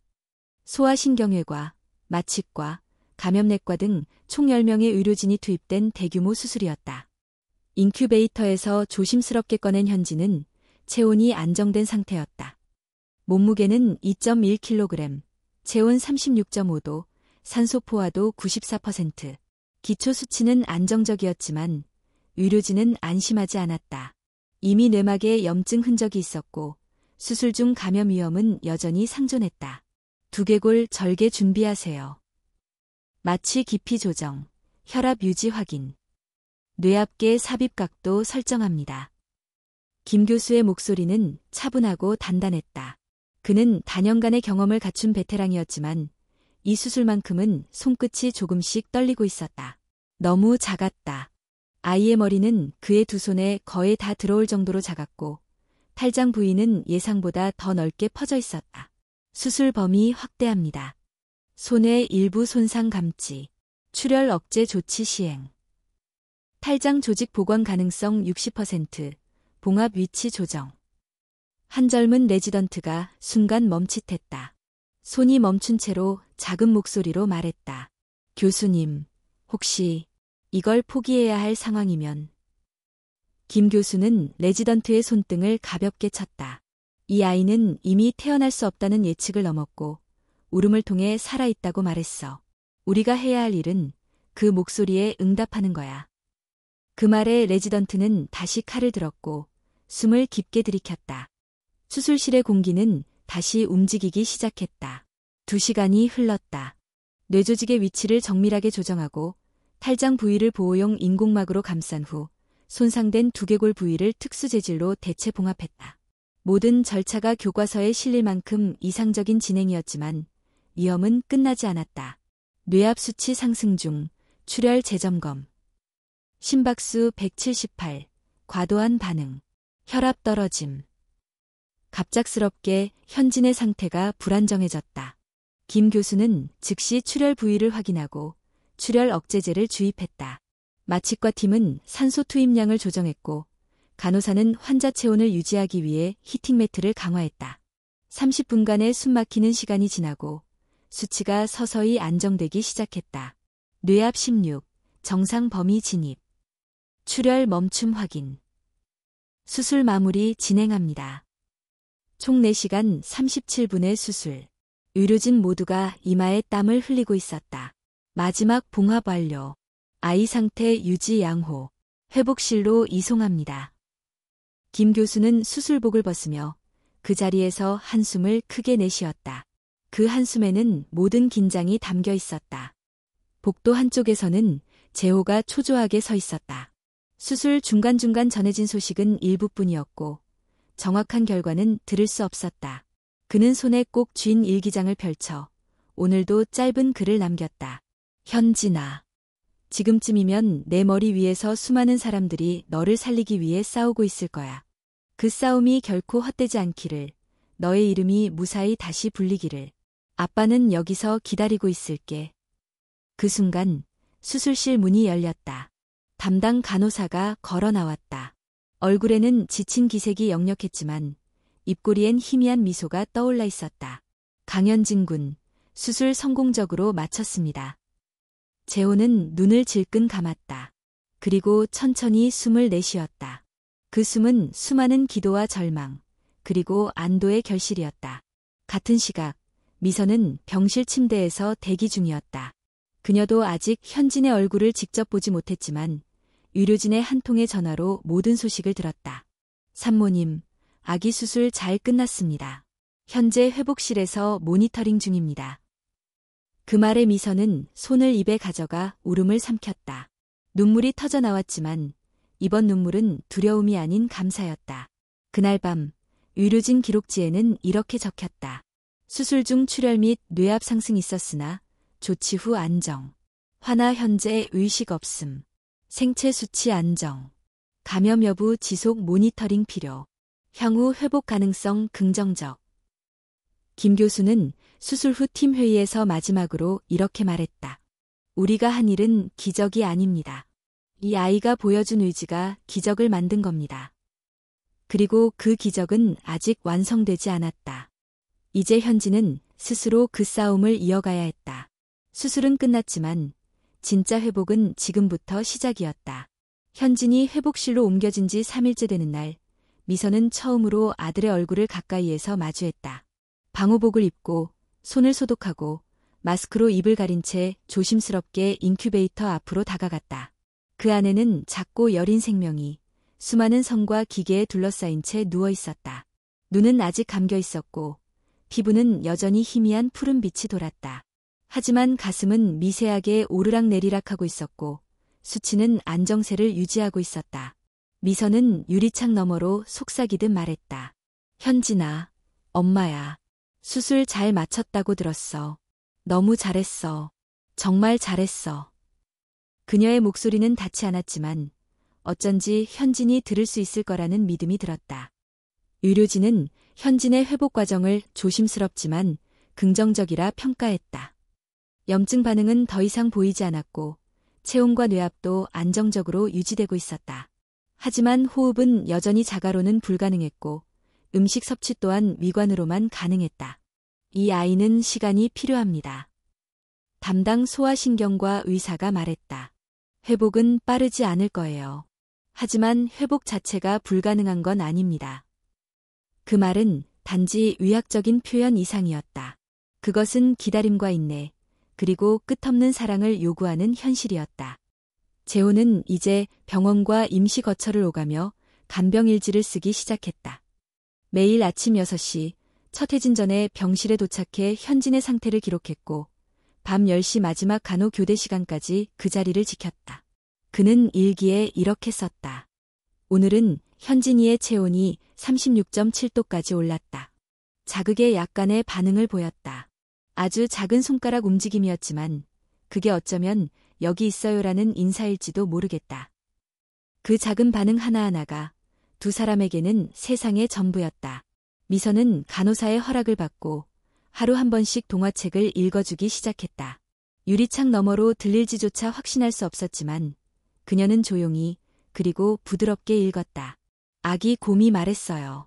Speaker 1: 소아신경외과, 마취과, 감염내과 등 총 10명의 의료진이 투입된 대규모 수술이었다. 인큐베이터에서 조심스럽게 꺼낸 현진은 체온이 안정된 상태였다. 몸무게는 2.1kg, 체온 36.5도, 산소 포화도 94%. 기초 수치는 안정적이었지만 의료진은 안심하지 않았다. 이미 뇌막에 염증 흔적이 있었고 수술 중 감염 위험은 여전히 상존했다. 두개골 절개 준비하세요. 마취 깊이 조정, 혈압 유지 확인. 뇌압계 삽입 각도 설정합니다. 김 교수의 목소리는 차분하고 단단했다. 그는 단연간의 경험을 갖춘 베테랑이었지만 이 수술만큼은 손끝이 조금씩 떨리고 있었다. 너무 작았다. 아이의 머리는 그의 두 손에 거의 다 들어올 정도로 작았고 탈장 부위는 예상보다 더 넓게 퍼져 있었다. 수술 범위 확대합니다. 손의 일부 손상 감지, 출혈 억제 조치 시행. 탈장 조직 복원 가능성 60%, 봉합 위치 조정. 한 젊은 레지던트가 순간 멈칫했다. 손이 멈춘 채로 작은 목소리로 말했다. 교수님, 혹시 이걸 포기해야 할 상황이면. 김 교수는 레지던트의 손등을 가볍게 쳤다. 이 아이는 이미 태어날 수 없다는 예측을 넘었고 울음을 통해 살아있다고 말했어. 우리가 해야 할 일은 그 목소리에 응답하는 거야. 그 말에 레지던트는 다시 칼을 들었고 숨을 깊게 들이켰다. 수술실의 공기는 다시 움직이기 시작했다. 2시간이 흘렀다. 뇌조직의 위치를 정밀하게 조정하고 탈장 부위를 보호용 인공막으로 감싼 후 손상된 두개골 부위를 특수 재질로 대체 봉합했다. 모든 절차가 교과서에 실릴 만큼 이상적인 진행이었지만 위험은 끝나지 않았다. 뇌압 수치 상승 중, 출혈 재점검. 심박수 178, 과도한 반응, 혈압 떨어짐. 갑작스럽게 현진의 상태가 불안정해졌다. 김 교수는 즉시 출혈 부위를 확인하고 출혈 억제제를 주입했다. 마취과 팀은 산소 투입량을 조정했고 간호사는 환자 체온을 유지하기 위해 히팅 매트를 강화했다. 30분간의 숨막히는 시간이 지나고 수치가 서서히 안정되기 시작했다. 뇌압 16, 정상 범위 진입. 출혈 멈춤 확인. 수술 마무리 진행합니다. 총 4시간 37분의 수술. 의료진 모두가 이마에 땀을 흘리고 있었다. 마지막 봉합 완료. 아이 상태 유지 양호. 회복실로 이송합니다. 김 교수는 수술복을 벗으며 그 자리에서 한숨을 크게 내쉬었다. 그 한숨에는 모든 긴장이 담겨 있었다. 복도 한쪽에서는 재호가 초조하게 서 있었다. 수술 중간중간 전해진 소식은 일부뿐이었고 정확한 결과는 들을 수 없었다. 그는 손에 꼭 쥔 일기장을 펼쳐 오늘도 짧은 글을 남겼다. 현진아. 지금쯤이면 내 머리 위에서 수많은 사람들이 너를 살리기 위해 싸우고 있을 거야. 그 싸움이 결코 헛되지 않기를, 너의 이름이 무사히 다시 불리기를. 아빠는 여기서 기다리고 있을게. 그 순간 수술실 문이 열렸다. 담당 간호사가 걸어 나왔다. 얼굴에는 지친 기색이 역력했지만 입꼬리엔 희미한 미소가 떠올라 있었다. 강현진 군, 수술 성공적으로 마쳤습니다. 재호는 눈을 질끈 감았다. 그리고 천천히 숨을 내쉬었다. 그 숨은 수많은 기도와 절망, 그리고 안도의 결실이었다. 같은 시각, 미선은 병실 침대에서 대기 중이었다. 그녀도 아직 현진의 얼굴을 직접 보지 못했지만 의료진의 한 통의 전화로 모든 소식을 들었다. 산모님, 아기 수술 잘 끝났습니다. 현재 회복실에서 모니터링 중입니다. 그 말에 미선은 손을 입에 가져가 울음을 삼켰다. 눈물이 터져 나왔지만 이번 눈물은 두려움이 아닌 감사였다. 그날 밤 의료진 기록지에는 이렇게 적혔다. 수술 중 출혈 및 뇌압 상승 있었으나 조치 후 안정. 화나 현재 의식 없음. 생체 수치 안정. 감염 여부 지속 모니터링 필요. 향후 회복 가능성 긍정적. 김 교수는 수술 후 팀 회의에서 마지막으로 이렇게 말했다. 우리가 한 일은 기적이 아닙니다. 이 아이가 보여준 의지가 기적을 만든 겁니다. 그리고 그 기적은 아직 완성되지 않았다. 이제 현진은 스스로 그 싸움을 이어가야 했다. 수술은 끝났지만 진짜 회복은 지금부터 시작이었다. 현진이 회복실로 옮겨진 지 3일째 되는 날, 미선은 처음으로 아들의 얼굴을 가까이에서 마주했다. 방호복을 입고 손을 소독하고 마스크로 입을 가린 채 조심스럽게 인큐베이터 앞으로 다가갔다. 그 안에는 작고 여린 생명이 수많은 선과 기계에 둘러싸인 채 누워 있었다. 눈은 아직 감겨 있었고 피부는 여전히 희미한 푸른 빛이 돌았다. 하지만 가슴은 미세하게 오르락내리락하고 있었고 수치는 안정세를 유지하고 있었다. 미선은 유리창 너머로 속삭이듯 말했다. 현진아, 엄마야. 수술 잘 마쳤다고 들었어. 너무 잘했어. 정말 잘했어. 그녀의 목소리는 닿지 않았지만 어쩐지 현진이 들을 수 있을 거라는 믿음이 들었다. 의료진은 현진의 회복 과정을 조심스럽지만 긍정적이라 평가했다. 염증 반응은 더 이상 보이지 않았고 체온과 뇌압도 안정적으로 유지되고 있었다. 하지만 호흡은 여전히 자가로는 불가능했고 음식 섭취 또한 위관으로만 가능했다. 이 아이는 시간이 필요합니다. 담당 소아신경과 의사가 말했다. 회복은 빠르지 않을 거예요. 하지만 회복 자체가 불가능한 건 아닙니다. 그 말은 단지 의학적인 표현 이상이었다. 그것은 기다림과 인내, 그리고 끝없는 사랑을 요구하는 현실이었다. 재호는 이제 병원과 임시 거처를 오가며 간병일지를 쓰기 시작했다. 매일 아침 6시 첫 해진 전에 병실에 도착해 현진의 상태를 기록했고 밤 10시 마지막 간호 교대 시간까지 그 자리를 지켰다. 그는 일기에 이렇게 썼다. 오늘은 현진이의 체온이 36.7도까지 올랐다. 자극에 약간의 반응을 보였다. 아주 작은 손가락 움직임이었지만 그게 어쩌면 여기 있어요라는 인사일지도 모르겠다. 그 작은 반응 하나하나가 두 사람에게는 세상의 전부였다. 미선은 간호사의 허락을 받고 하루 한 번씩 동화책을 읽어주기 시작했다. 유리창 너머로 들릴지조차 확신할 수 없었지만 그녀는 조용히 그리고 부드럽게 읽었다. 아기 곰이 말했어요.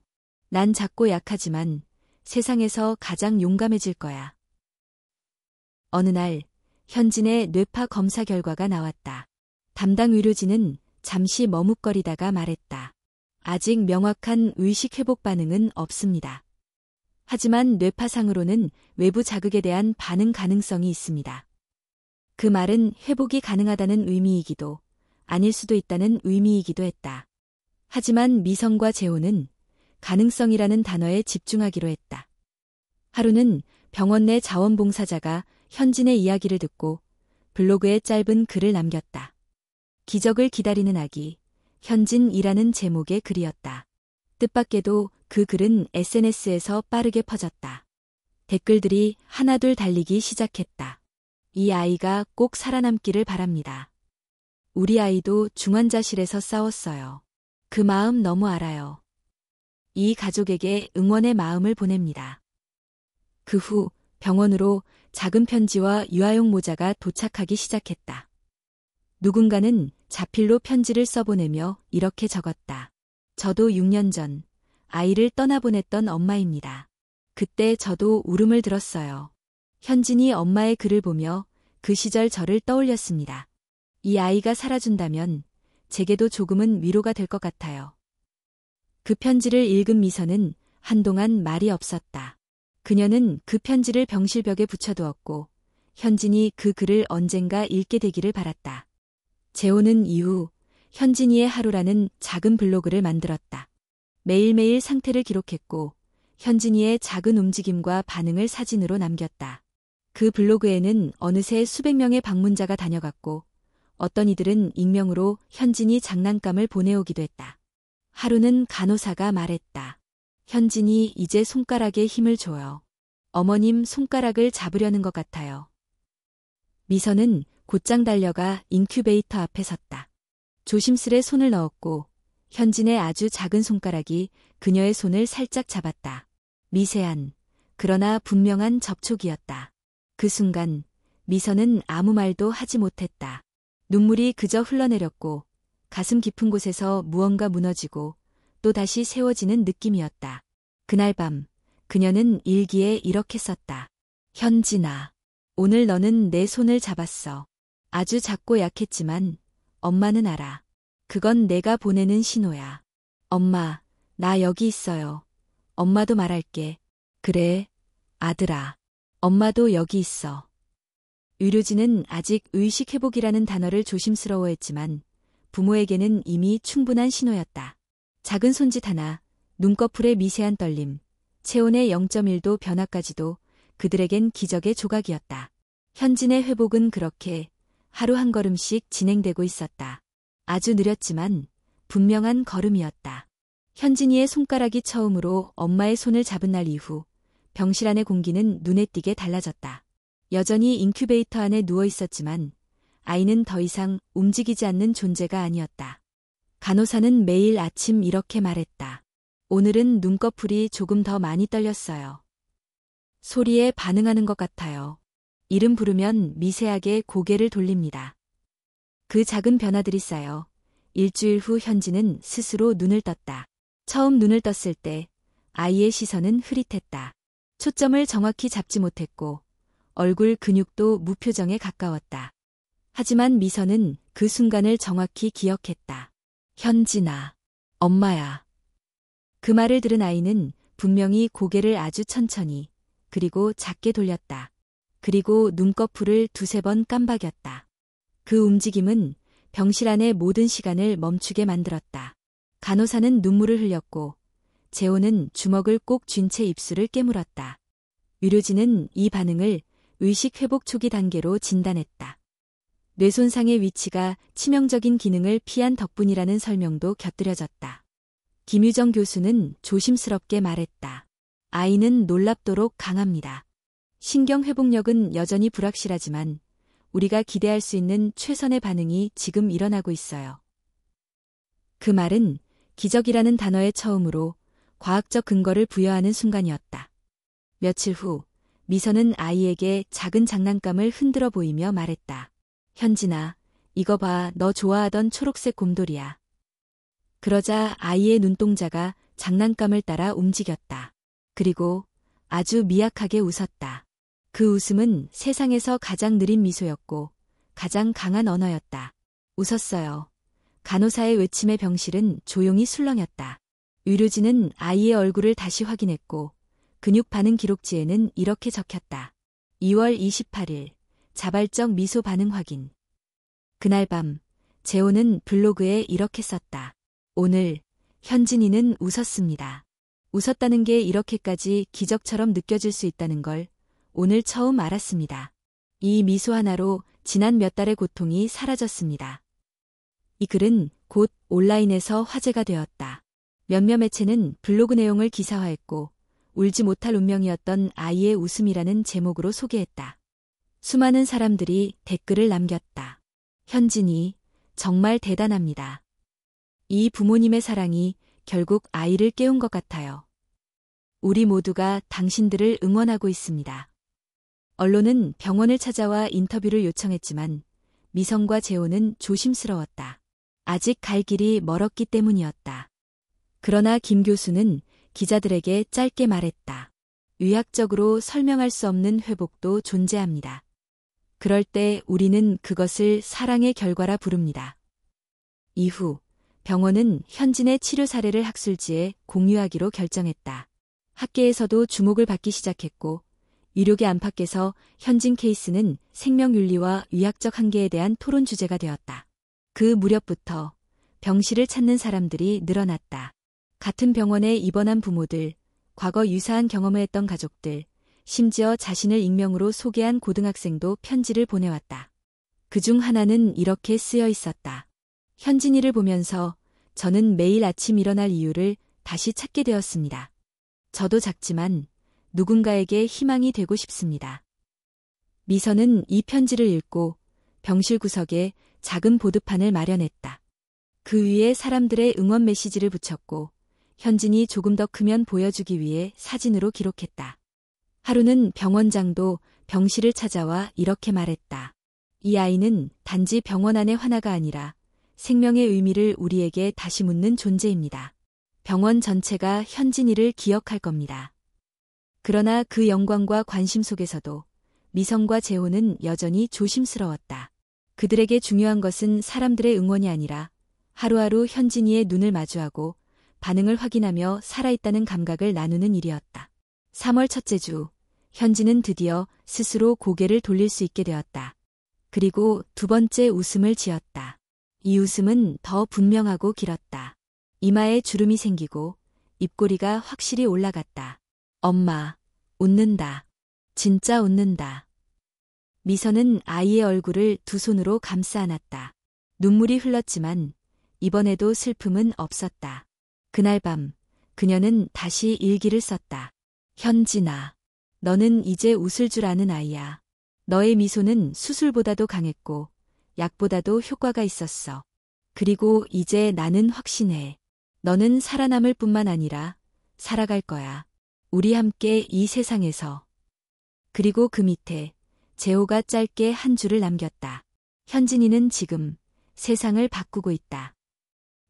Speaker 1: 난 작고 약하지만 세상에서 가장 용감해질 거야. 어느 날 현진의 뇌파 검사 결과가 나왔다. 담당 의료진은 잠시 머뭇거리다가 말했다. 아직 명확한 의식 회복 반응은 없습니다. 하지만 뇌파상으로는 외부 자극에 대한 반응 가능성이 있습니다. 그 말은 회복이 가능하다는 의미이기도 아닐 수도 있다는 의미이기도 했다. 하지만 미선과 재호는 가능성이라는 단어에 집중하기로 했다. 하루는 병원 내 자원봉사자가 현진의 이야기를 듣고 블로그에 짧은 글을 남겼다. 기적을 기다리는 아기, 현진이라는 제목의 글이었다. 뜻밖에도 그 글은 SNS에서 빠르게 퍼졌다. 댓글들이 하나둘 달리기 시작했다. 이 아이가 꼭 살아남기를 바랍니다. 우리 아이도 중환자실에서 싸웠어요. 그 마음 너무 알아요. 이 가족에게 응원의 마음을 보냅니다. 그 후 병원으로 작은 편지와 유아용 모자가 도착하기 시작했다. 누군가는 자필로 편지를 써보내며 이렇게 적었다. 저도 6년 전 아이를 떠나보냈던 엄마입니다. 그때 저도 울음을 들었어요. 현진이 엄마의 글을 보며 그 시절 저를 떠올렸습니다. 이 아이가 살아준다면 제게도 조금은 위로가 될 것 같아요. 그 편지를 읽은 미선은 한동안 말이 없었다. 그녀는 그 편지를 병실벽에 붙여두었고 현진이 그 글을 언젠가 읽게 되기를 바랐다. 재호는 이후 현진이의 하루라는 작은 블로그를 만들었다. 매일매일 상태를 기록했고 현진이의 작은 움직임과 반응을 사진으로 남겼다. 그 블로그에는 어느새 수백 명의 방문자가 다녀갔고 어떤 이들은 익명으로 현진이 장난감을 보내오기도 했다. 하루는 간호사가 말했다. 현진이 이제 손가락에 힘을 줘요. 어머님 손가락을 잡으려는 것 같아요. 미선은 곧장 달려가 인큐베이터 앞에 섰다. 조심스레 손을 넣었고 현진의 아주 작은 손가락이 그녀의 손을 살짝 잡았다. 미세한, 그러나 분명한 접촉이었다. 그 순간 미선은 아무 말도 하지 못했다. 눈물이 그저 흘러내렸고 가슴 깊은 곳에서 무언가 무너지고 또 다시 세워지는 느낌이었다. 그날 밤 그녀는 일기에 이렇게 썼다. 현진아, 오늘 너는 내 손을 잡았어. 아주 작고 약했지만 엄마는 알아. 그건 내가 보내는 신호야. 엄마, 나 여기 있어요. 엄마도 말할게. 그래, 아들아. 엄마도 여기 있어. 의료진은 아직 의식 회복이라는 단어를 조심스러워했지만 부모에게는 이미 충분한 신호였다. 작은 손짓 하나, 눈꺼풀의 미세한 떨림, 체온의 0.1도 변화까지도 그들에겐 기적의 조각이었다. 현진의 회복은 그렇게 하루 한 걸음씩 진행되고 있었다. 아주 느렸지만 분명한 걸음이었다. 현진이의 손가락이 처음으로 엄마의 손을 잡은 날 이후 병실 안의 공기는 눈에 띄게 달라졌다. 여전히 인큐베이터 안에 누워 있었지만 아이는 더 이상 움직이지 않는 존재가 아니었다. 간호사는 매일 아침 이렇게 말했다. 오늘은 눈꺼풀이 조금 더 많이 떨렸어요. 소리에 반응하는 것 같아요. 이름 부르면 미세하게 고개를 돌립니다. 그 작은 변화들이 쌓여 일주일 후 현진은 스스로 눈을 떴다. 처음 눈을 떴을 때 아이의 시선은 흐릿했다. 초점을 정확히 잡지 못했고 얼굴 근육도 무표정에 가까웠다. 하지만 미선은 그 순간을 정확히 기억했다. 현진아, 엄마야. 그 말을 들은 아이는 분명히 고개를 아주 천천히 그리고 작게 돌렸다. 그리고 눈꺼풀을 두세 번 깜박였다. 그 움직임은 병실 안의 모든 시간을 멈추게 만들었다. 간호사는 눈물을 흘렸고 재호는 주먹을 꼭 쥔 채 입술을 깨물었다. 의료진은 이 반응을 의식 회복 초기 단계로 진단했다. 뇌손상의 위치가 치명적인 기능을 피한 덕분이라는 설명도 곁들여졌다. 김유정 교수는 조심스럽게 말했다. 아이는 놀랍도록 강합니다. 신경 회복력은 여전히 불확실하지만 우리가 기대할 수 있는 최선의 반응이 지금 일어나고 있어요. 그 말은 기적이라는 단어에 처음으로 과학적 근거를 부여하는 순간이었다. 며칠 후 미선은 아이에게 작은 장난감을 흔들어 보이며 말했다. 현진아, 이거 봐, 너 좋아하던 초록색 곰돌이야. 그러자 아이의 눈동자가 장난감을 따라 움직였다. 그리고 아주 미약하게 웃었다. 그 웃음은 세상에서 가장 느린 미소였고 가장 강한 언어였다. 웃었어요. 간호사의 외침에 병실은 조용히 술렁였다. 의료진은 아이의 얼굴을 다시 확인했고 근육 반응 기록지에는 이렇게 적혔다. 2월 28일 자발적 미소 반응 확인. 그날 밤 재호는 블로그에 이렇게 썼다. 오늘 현진이는 웃었습니다. 웃었다는 게 이렇게까지 기적처럼 느껴질 수 있다는 걸 오늘 처음 알았습니다. 이 미소 하나로 지난 몇 달의 고통이 사라졌습니다. 이 글은 곧 온라인에서 화제가 되었다. 몇몇 매체는 블로그 내용을 기사화했고 울지 못할 운명이었던 아이의 웃음이라는 제목으로 소개했다. 수많은 사람들이 댓글을 남겼다. 현진이 정말 대단합니다. 이 부모님의 사랑이 결국 아이를 깨운 것 같아요. 우리 모두가 당신들을 응원하고 있습니다. 언론은 병원을 찾아와 인터뷰를 요청했지만 미선과 재호는 조심스러웠다. 아직 갈 길이 멀었기 때문이었다. 그러나 김 교수는 기자들에게 짧게 말했다. 의학적으로 설명할 수 없는 회복도 존재합니다. 그럴 때 우리는 그것을 사랑의 결과라 부릅니다. 이후 병원은 현진의 치료 사례를 학술지에 공유하기로 결정했다. 학계에서도 주목을 받기 시작했고 의료계 안팎에서 현진 케이스는 생명윤리와 의학적 한계에 대한 토론 주제가 되었다. 그 무렵부터 병실을 찾는 사람들이 늘어났다. 같은 병원에 입원한 부모들, 과거 유사한 경험을 했던 가족들, 심지어 자신을 익명으로 소개한 고등학생도 편지를 보내왔다. 그중 하나는 이렇게 쓰여 있었다. 현진이를 보면서 저는 매일 아침 일어날 이유를 다시 찾게 되었습니다. 저도 작지만 누군가에게 희망이 되고 싶습니다. 미선은 이 편지를 읽고 병실 구석에 작은 보드판을 마련했다. 그 위에 사람들의 응원 메시지를 붙였고 현진이 조금 더 크면 보여주기 위해 사진으로 기록했다. 하루는 병원장도 병실을 찾아와 이렇게 말했다. 이 아이는 단지 병원 안의 하나가 아니라 생명의 의미를 우리에게 다시 묻는 존재입니다. 병원 전체가 현진이를 기억할 겁니다. 그러나 그 영광과 관심 속에서도 미선과 재호는 여전히 조심스러웠다. 그들에게 중요한 것은 사람들의 응원이 아니라 하루하루 현진이의 눈을 마주하고 반응을 확인하며 살아있다는 감각을 나누는 일이었다. 3월 첫째 주, 현진은 드디어 스스로 고개를 돌릴 수 있게 되었다. 그리고 두 번째 웃음을 지었다. 이 웃음은 더 분명하고 길었다. 이마에 주름이 생기고 입꼬리가 확실히 올라갔다. 엄마, 웃는다. 진짜 웃는다. 미선은 아이의 얼굴을 두 손으로 감싸 안았다. 눈물이 흘렀지만 이번에도 슬픔은 없었다. 그날 밤 그녀는 다시 일기를 썼다. 현진아, 너는 이제 웃을 줄 아는 아이야. 너의 미소는 수술보다도 강했고 약보다도 효과가 있었어. 그리고 이제 나는 확신해. 너는 살아남을 뿐만 아니라 살아갈 거야. 우리 함께 이 세상에서. 그리고 그 밑에 재호가 짧게 한 줄을 남겼다. 현진이는 지금 세상을 바꾸고 있다.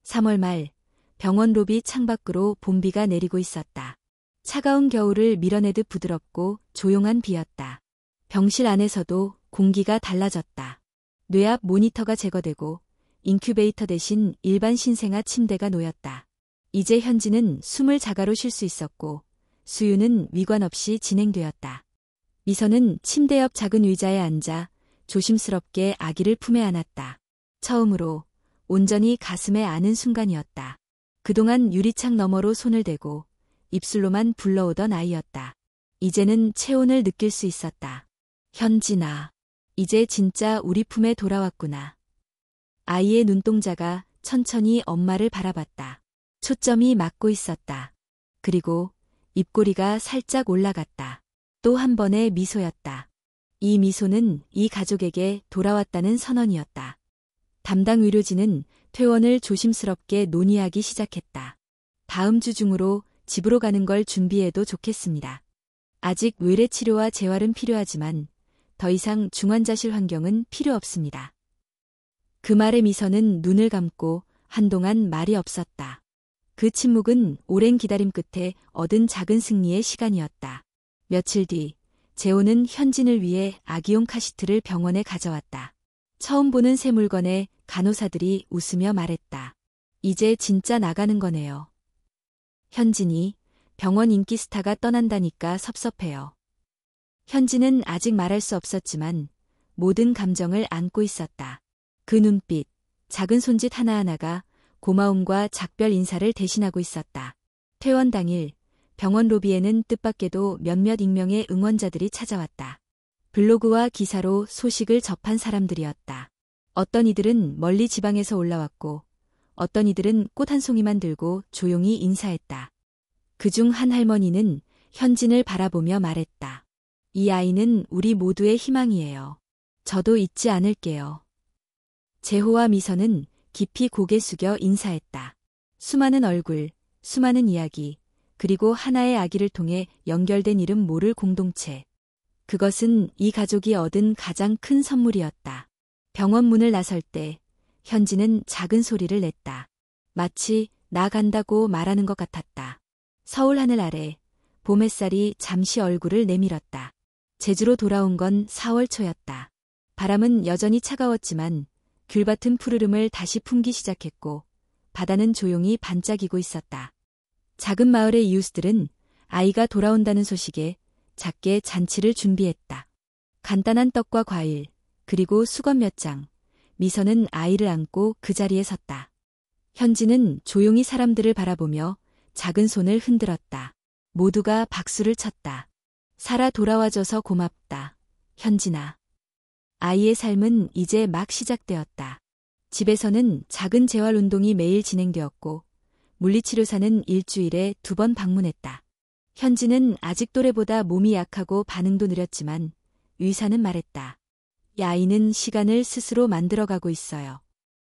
Speaker 1: 3월 말 병원 로비 창밖으로 봄비가 내리고 있었다. 차가운 겨울을 밀어내듯 부드럽고 조용한 비였다. 병실 안에서도 공기가 달라졌다. 뇌압 모니터가 제거되고 인큐베이터 대신 일반 신생아 침대가 놓였다. 이제 현진은 숨을 자가로 쉴 수 있었고 수유는 위관 없이 진행되었다. 미선은 침대 옆 작은 의자에 앉아 조심스럽게 아기를 품에 안았다. 처음으로 온전히 가슴에 안은 순간이었다. 그동안 유리창 너머로 손을 대고 입술로만 불러오던 아이였다. 이제는 체온을 느낄 수 있었다. 현진아, 이제 진짜 우리 품에 돌아왔구나. 아이의 눈동자가 천천히 엄마를 바라봤다. 초점이 맞고 있었다. 그리고 입꼬리가 살짝 올라갔다. 또 한 번의 미소였다. 이 미소는 이 가족에게 돌아왔다는 선언이었다. 담당 의료진은 퇴원을 조심스럽게 논의하기 시작했다. 다음 주 중으로 집으로 가는 걸 준비해도 좋겠습니다. 아직 외래 치료와 재활은 필요하지만 더 이상 중환자실 환경은 필요 없습니다. 그 말에 미선은 눈을 감고 한동안 말이 없었다. 그 침묵은 오랜 기다림 끝에 얻은 작은 승리의 시간이었다. 며칠 뒤 재호는 현진을 위해 아기용 카시트를 병원에 가져왔다. 처음 보는 새 물건에 간호사들이 웃으며 말했다. 이제 진짜 나가는 거네요. 현진이 병원 인기 스타가 떠난다니까 섭섭해요. 현진은 아직 말할 수 없었지만 모든 감정을 안고 있었다. 그 눈빛, 작은 손짓 하나하나가 고마움과 작별 인사를 대신하고 있었다. 퇴원 당일 병원 로비에는 뜻밖에도 몇몇 익명의 응원자들이 찾아왔다. 블로그와 기사로 소식을 접한 사람들이었다. 어떤 이들은 멀리 지방에서 올라왔고 어떤 이들은 꽃 한 송이만 들고 조용히 인사했다. 그중 한 할머니는 현진을 바라보며 말했다. 이 아이는 우리 모두의 희망이에요. 저도 잊지 않을게요. 재호와 미선은 깊이 고개 숙여 인사했다. 수많은 얼굴, 수많은 이야기, 그리고 하나의 아기를 통해 연결된 이름 모를 공동체. 그것은 이 가족이 얻은 가장 큰 선물이었다. 병원 문을 나설 때 현진은 작은 소리를 냈다. 마치 나 간다고 말하는 것 같았다. 서울 하늘 아래 봄 햇살이 잠시 얼굴을 내밀었다. 제주로 돌아온 건 4월 초였다. 바람은 여전히 차가웠지만 귤밭은 푸르름을 다시 품기 시작했고 바다는 조용히 반짝이고 있었다. 작은 마을의 이웃들은 아이가 돌아온다는 소식에 작게 잔치를 준비했다. 간단한 떡과 과일, 그리고 수건 몇 장. 미선은 아이를 안고 그 자리에 섰다. 현진은 조용히 사람들을 바라보며 작은 손을 흔들었다. 모두가 박수를 쳤다. 살아 돌아와줘서 고맙다. 현진아. 아이의 삶은 이제 막 시작되었다. 집에서는 작은 재활운동이 매일 진행되었고 물리치료사는 일주일에 2번 방문했다. 현진은 아직 또래보다 몸이 약하고 반응도 느렸지만 의사는 말했다. 이 아이는 시간을 스스로 만들어가고 있어요.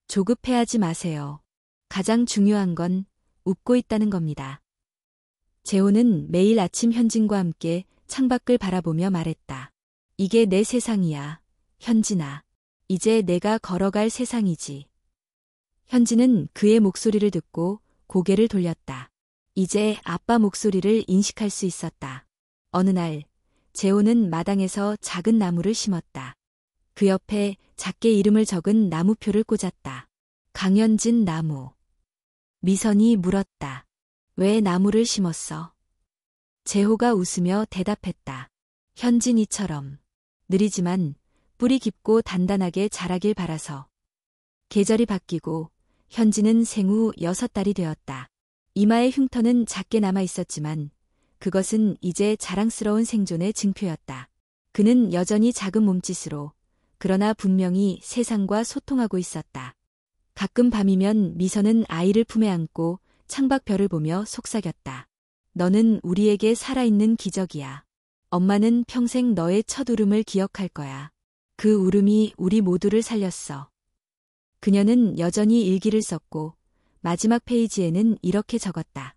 Speaker 1: 조급해하지 마세요. 가장 중요한 건 웃고 있다는 겁니다. 재호는 매일 아침 현진과 함께 창밖을 바라보며 말했다. 이게 내 세상이야. 현진아. 이제 내가 걸어갈 세상이지. 현진은 그의 목소리를 듣고 고개를 돌렸다. 이제 아빠 목소리를 인식할 수 있었다. 어느 날 재호는 마당에서 작은 나무를 심었다. 그 옆에 작게 이름을 적은 나무표를 꽂았다. 강현진 나무. 미선이 물었다. 왜 나무를 심었어? 재호가 웃으며 대답했다. 현진이처럼. 느리지만 뿌리 깊고 단단하게 자라길 바라서. 계절이 바뀌고 현진은 생후 6달이 되었다. 이마의 흉터는 작게 남아 있었지만 그것은 이제 자랑스러운 생존의 증표였다. 그는 여전히 작은 몸짓으로 그러나 분명히 세상과 소통하고 있었다. 가끔 밤이면 미선은 아이를 품에 안고 창밖별을 보며 속삭였다. 너는 우리에게 살아있는 기적이야. 엄마는 평생 너의 첫 울음을 기억할 거야. 그 울음이 우리 모두를 살렸어. 그녀는 여전히 일기를 썼고 마지막 페이지에는 이렇게 적었다.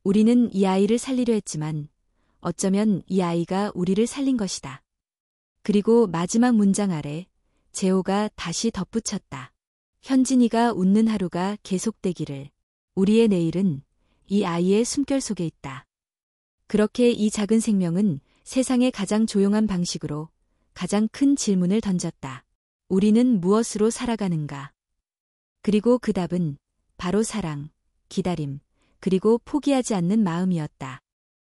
Speaker 1: 우리는 이 아이를 살리려 했지만 어쩌면 이 아이가 우리를 살린 것이다. 그리고 마지막 문장 아래 재호가 다시 덧붙였다. 현진이가 웃는 하루가 계속되기를. 우리의 내일은 이 아이의 숨결 속에 있다. 그렇게 이 작은 생명은 세상의 가장 조용한 방식으로 가장 큰 질문을 던졌다. 우리는 무엇으로 살아가는가? 그리고 그 답은 바로 사랑, 기다림, 그리고 포기하지 않는 마음이었다.